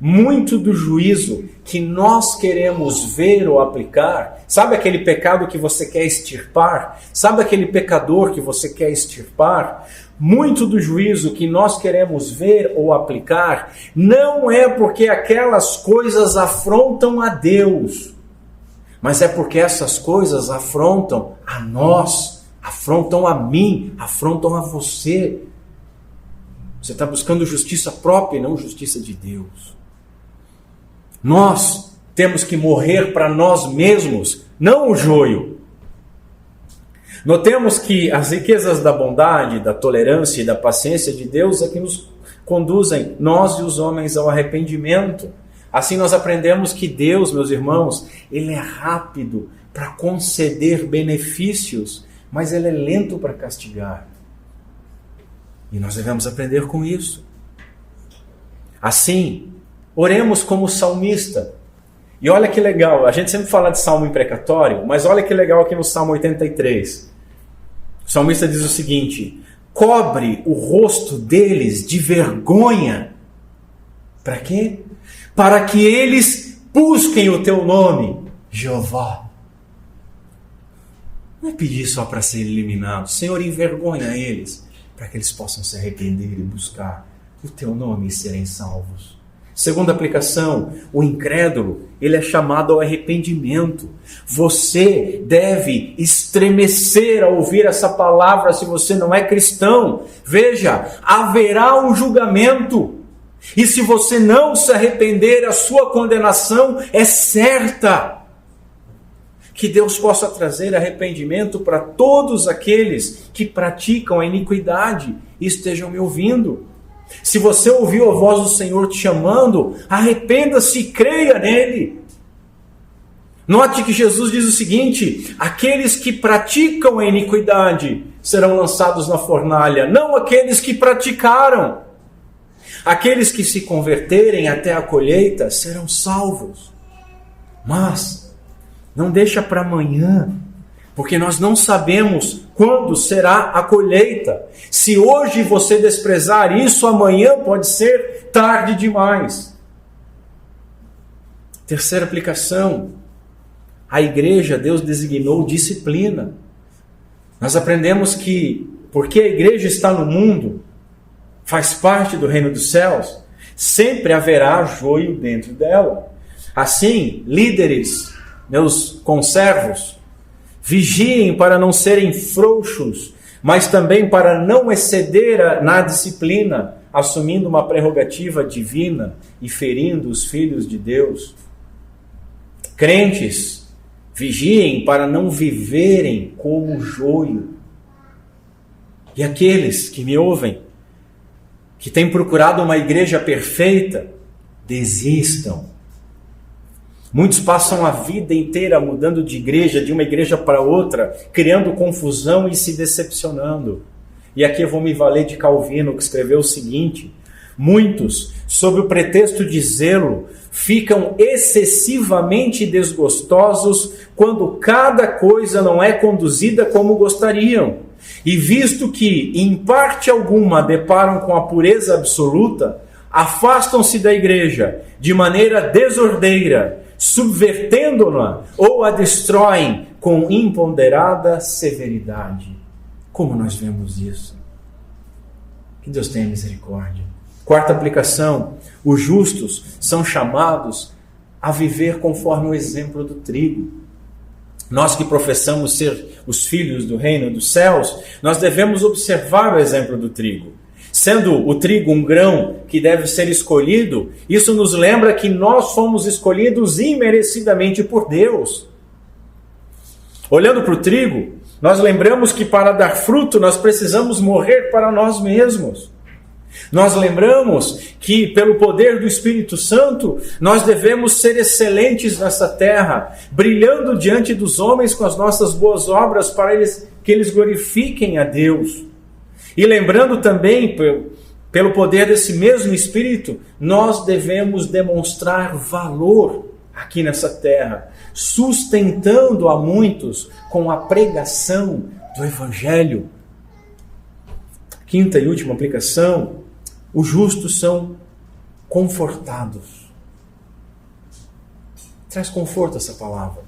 muito do juízo que nós queremos ver ou aplicar, sabe aquele pecado que você quer extirpar? Sabe aquele pecador que você quer extirpar? Muito do juízo que nós queremos ver ou aplicar não é porque aquelas coisas afrontam a Deus, mas é porque essas coisas afrontam a nós, afrontam a mim, afrontam a você. Você está buscando justiça própria e não justiça de Deus. Nós temos que morrer para nós mesmos, não o joio. Notemos que as riquezas da bondade, da tolerância e da paciência de Deus é que nos conduzem, nós e os homens, ao arrependimento. Assim nós aprendemos que Deus, meus irmãos, Ele é rápido para conceder benefícios, mas Ele é lento para castigar. E nós devemos aprender com isso. Assim, oremos como o salmista. E olha que legal, a gente sempre fala de salmo imprecatório, mas olha que legal aqui no Salmo 83. O salmista diz o seguinte: cobre o rosto deles de vergonha. Para quê? Para que eles busquem o teu nome, Jeová. Não é pedir só para ser eliminado. Senhor, envergonha eles, para que eles possam se arrepender e buscar o teu nome e serem salvos. Segunda aplicação: o incrédulo, ele é chamado ao arrependimento. Você deve estremecer ao ouvir essa palavra se você não é cristão. Veja, haverá um julgamento. E se você não se arrepender, a sua condenação é certa. Que Deus possa trazer arrependimento para todos aqueles que praticam a iniquidade e estejam me ouvindo. Se você ouviu a voz do Senhor te chamando, arrependa-se e creia nele. Note que Jesus diz o seguinte: aqueles que praticam a iniquidade serão lançados na fornalha, não aqueles que praticaram. Aqueles que se converterem até a colheita serão salvos. Mas não deixa para amanhã, porque nós não sabemos quando será a colheita. Se hoje você desprezar isso, amanhã pode ser tarde demais. Terceira aplicação: a igreja, Deus designou disciplina. Nós aprendemos que, porque a igreja está no mundo, faz parte do reino dos céus, sempre haverá joio dentro dela. Assim, líderes, meus conservos, vigiem para não serem frouxos, mas também para não exceder na disciplina, assumindo uma prerrogativa divina e ferindo os filhos de Deus. Crentes, vigiem para não viverem como joio. E aqueles que me ouvem, que têm procurado uma igreja perfeita, desistam. Muitos passam a vida inteira mudando de igreja, de uma igreja para outra, criando confusão e se decepcionando. E aqui eu vou me valer de Calvino, que escreveu o seguinte: muitos, sob o pretexto de zelo, ficam excessivamente desgostosos quando cada coisa não é conduzida como gostariam. E visto que, em parte alguma, deparam com a pureza absoluta, afastam-se da igreja de maneira desordeira, subvertendo-na ou a destroem com imponderada severidade. Como nós vemos isso? Que Deus tenha misericórdia. Quarta aplicação: os justos são chamados a viver conforme o exemplo do trigo. Nós que professamos ser os filhos do reino dos céus, nós devemos observar o exemplo do trigo. Sendo o trigo um grão que deve ser escolhido, isso nos lembra que nós fomos escolhidos imerecidamente por Deus. Olhando para o trigo, nós lembramos que para dar fruto nós precisamos morrer para nós mesmos. Nós lembramos que, pelo poder do Espírito Santo, nós devemos ser excelentes nessa terra, brilhando diante dos homens com as nossas boas obras para que eles glorifiquem a Deus. E lembrando também, pelo poder desse mesmo Espírito, nós devemos demonstrar valor aqui nessa terra, sustentando a muitos com a pregação do Evangelho. Quinta e última aplicação: os justos são confortados. Traz conforto essa palavra.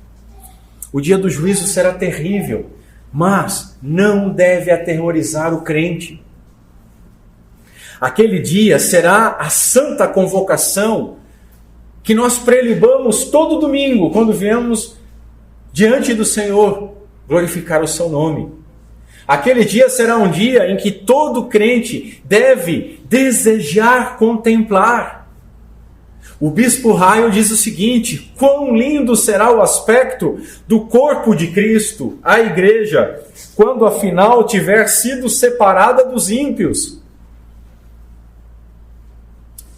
O dia do juízo será terrível, mas não deve aterrorizar o crente. Aquele dia será a santa convocação que nós prelibamos todo domingo, quando viemos diante do Senhor glorificar o seu nome. Aquele dia será um dia em que todo crente deve desejar contemplar. O bispo Raio diz o seguinte: quão lindo será o aspecto do corpo de Cristo, a igreja, quando afinal tiver sido separada dos ímpios.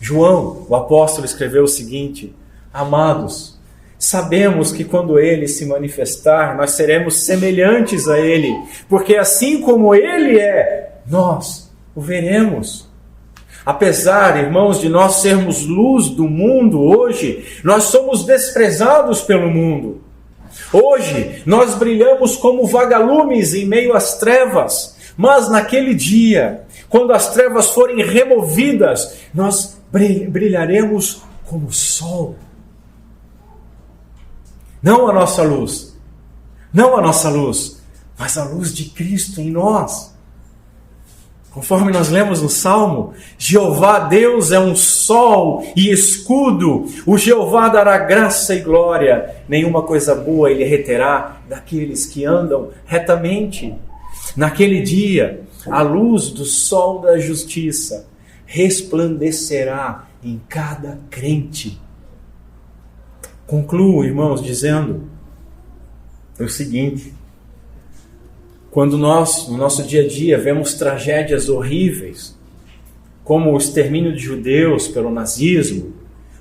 João, o apóstolo, escreveu o seguinte: amados, sabemos que quando Ele se manifestar, nós seremos semelhantes a Ele, porque assim como Ele é, nós o veremos. Apesar, irmãos, de nós sermos luz do mundo hoje, nós somos desprezados pelo mundo. Hoje, nós brilhamos como vagalumes em meio às trevas, mas naquele dia, quando as trevas forem removidas, nós brilharemos como o sol. Não a nossa luz, mas a luz de Cristo em nós. Conforme nós lemos no Salmo, Jeová Deus é um sol e escudo, o Jeová dará graça e glória, nenhuma coisa boa Ele reterá daqueles que andam retamente. Naquele dia, a luz do sol da justiça resplandecerá em cada crente. Concluo, irmãos, dizendo o seguinte: quando nós, no nosso dia a dia, vemos tragédias horríveis, como o extermínio de judeus pelo nazismo,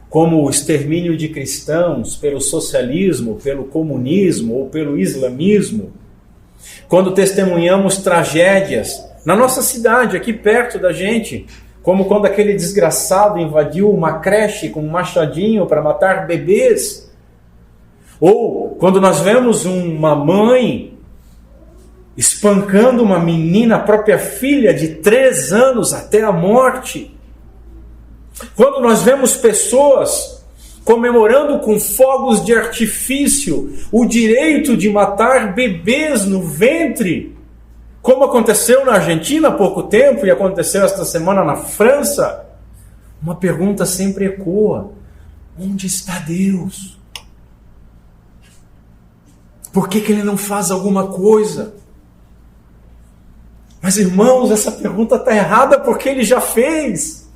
como o extermínio de cristãos pelo socialismo, pelo comunismo ou pelo islamismo, quando testemunhamos tragédias na nossa cidade, aqui perto da gente, como quando aquele desgraçado invadiu uma creche com um machadinho para matar bebês. Ou quando nós vemos uma mãe espancando uma menina, a própria filha de 3 anos até a morte. Quando nós vemos pessoas comemorando com fogos de artifício o direito de matar bebês no ventre, como aconteceu na Argentina há pouco tempo e aconteceu esta semana na França, uma pergunta sempre ecoa: onde está Deus? Por que Ele não faz alguma coisa? Mas, irmãos, essa pergunta está errada porque Ele já fez.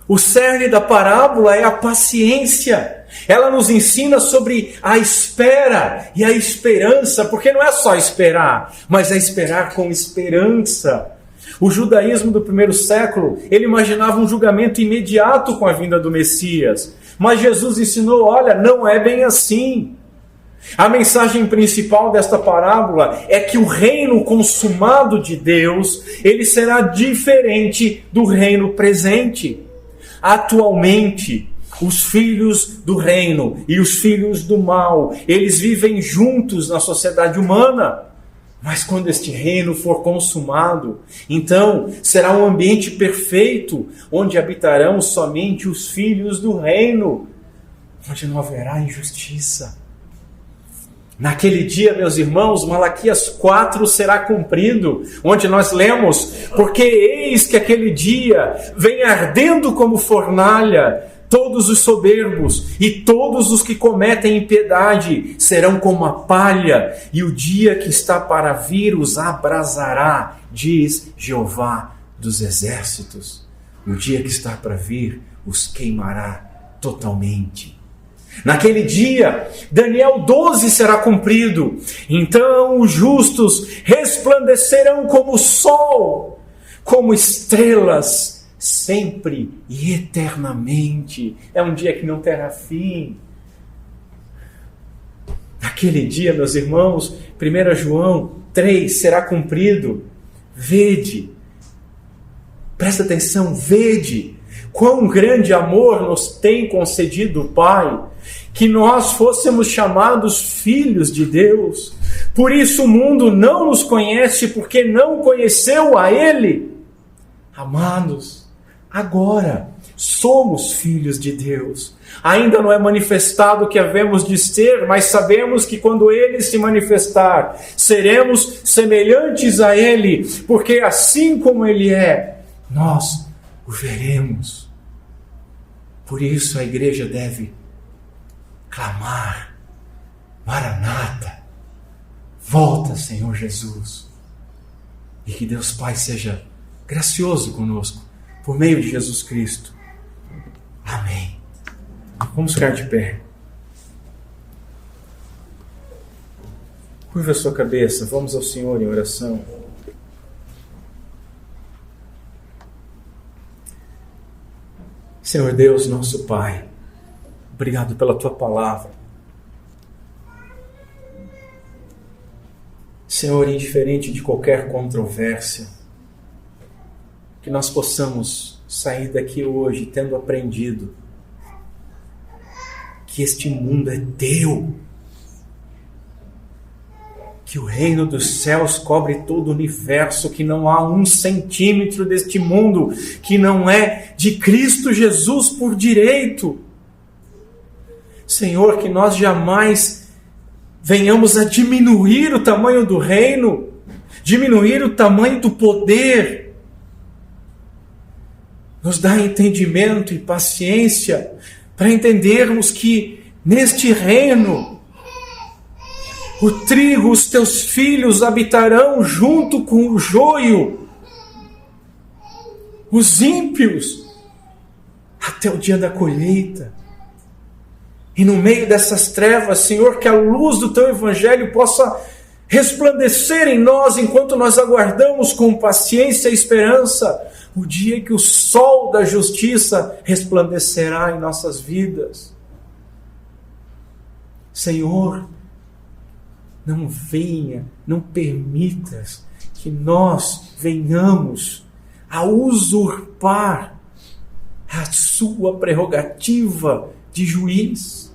O cerne da parábola é a paciência. Ela nos ensina sobre a espera e a esperança, porque não é só esperar, mas é esperar com esperança. O judaísmo do primeiro século, ele imaginava um julgamento imediato com a vinda do Messias. Mas Jesus ensinou: olha, não é bem assim. A mensagem principal desta parábola é que o reino consumado de Deus, ele será diferente do reino presente. Atualmente, os filhos do reino e os filhos do mal, eles vivem juntos na sociedade humana. Mas quando este reino for consumado, então será um ambiente perfeito, onde habitarão somente os filhos do reino, onde não haverá injustiça. Naquele dia, meus irmãos, Malaquias 4 será cumprido, onde nós lemos: porque eis que aquele dia vem ardendo como fornalha, todos os soberbos e todos os que cometem impiedade serão como a palha, e o dia que está para vir os abrasará, diz Jeová dos exércitos. O dia que está para vir os queimará totalmente. Naquele dia, Daniel 12 será cumprido. Então os justos resplandecerão como o sol, como estrelas, sempre e eternamente. É um dia que não terá fim. Naquele dia, meus irmãos, 1 João 3 será cumprido. Vede, presta atenção, vede quão grande amor nos tem concedido o Pai, que nós fôssemos chamados filhos de Deus. Por isso o mundo não nos conhece, porque não conheceu a Ele. Amados, agora somos filhos de Deus. Ainda não é manifestado o que havemos de ser, mas sabemos que quando Ele se manifestar, seremos semelhantes a Ele, porque assim como Ele é, nós o veremos. Por isso a igreja deve clamar: Maranata, volta, Senhor Jesus. E que Deus Pai seja gracioso conosco, por meio de Jesus Cristo. Amém. Vamos ficar de pé. Curva a sua cabeça, vamos ao Senhor em oração. Senhor Deus, nosso Pai, obrigado pela Tua palavra. Senhor, indiferente de qualquer controvérsia, que nós possamos sair daqui hoje tendo aprendido que este mundo é Teu, que o reino dos céus cobre todo o universo, que não há 1 centímetro deste mundo que não é de Cristo Jesus por direito. Senhor, que nós jamais venhamos a diminuir o tamanho do reino, diminuir o tamanho do poder. Nos dá entendimento e paciência para entendermos que neste reino o trigo, os teus filhos habitarão junto com o joio, os ímpios, até o dia da colheita. E no meio dessas trevas, Senhor, que a luz do teu evangelho possa resplandecer em nós, enquanto nós aguardamos com paciência e esperança o dia que o sol da justiça resplandecerá em nossas vidas. Senhor, não permitas que nós venhamos a usurpar a sua prerrogativa de juiz.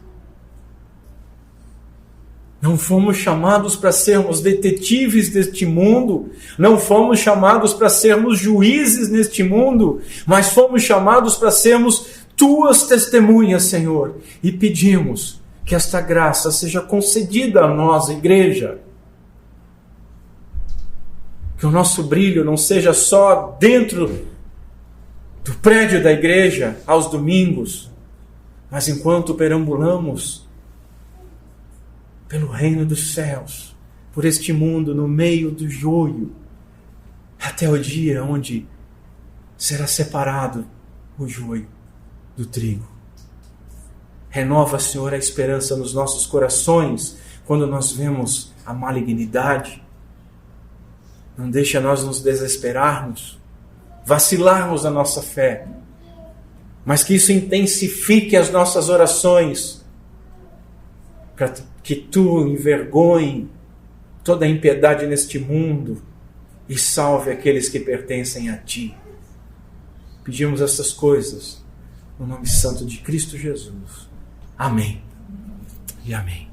Não fomos chamados para sermos detetives deste mundo, não fomos chamados para sermos juízes neste mundo, mas fomos chamados para sermos tuas testemunhas, Senhor, e pedimos que esta graça seja concedida a nós, igreja. Que o nosso brilho não seja só dentro do prédio da igreja, aos domingos, mas enquanto perambulamos pelo reino dos céus, por este mundo, no meio do joio, até o dia onde será separado o joio do trigo. Renova, Senhor, a esperança nos nossos corações quando nós vemos a malignidade. Não deixa nós nos desesperarmos, vacilarmos na nossa fé, mas que isso intensifique as nossas orações, para que Tu envergonhe toda a impiedade neste mundo e salve aqueles que pertencem a Ti. Pedimos essas coisas no nome santo de Cristo Jesus. Amém e amém.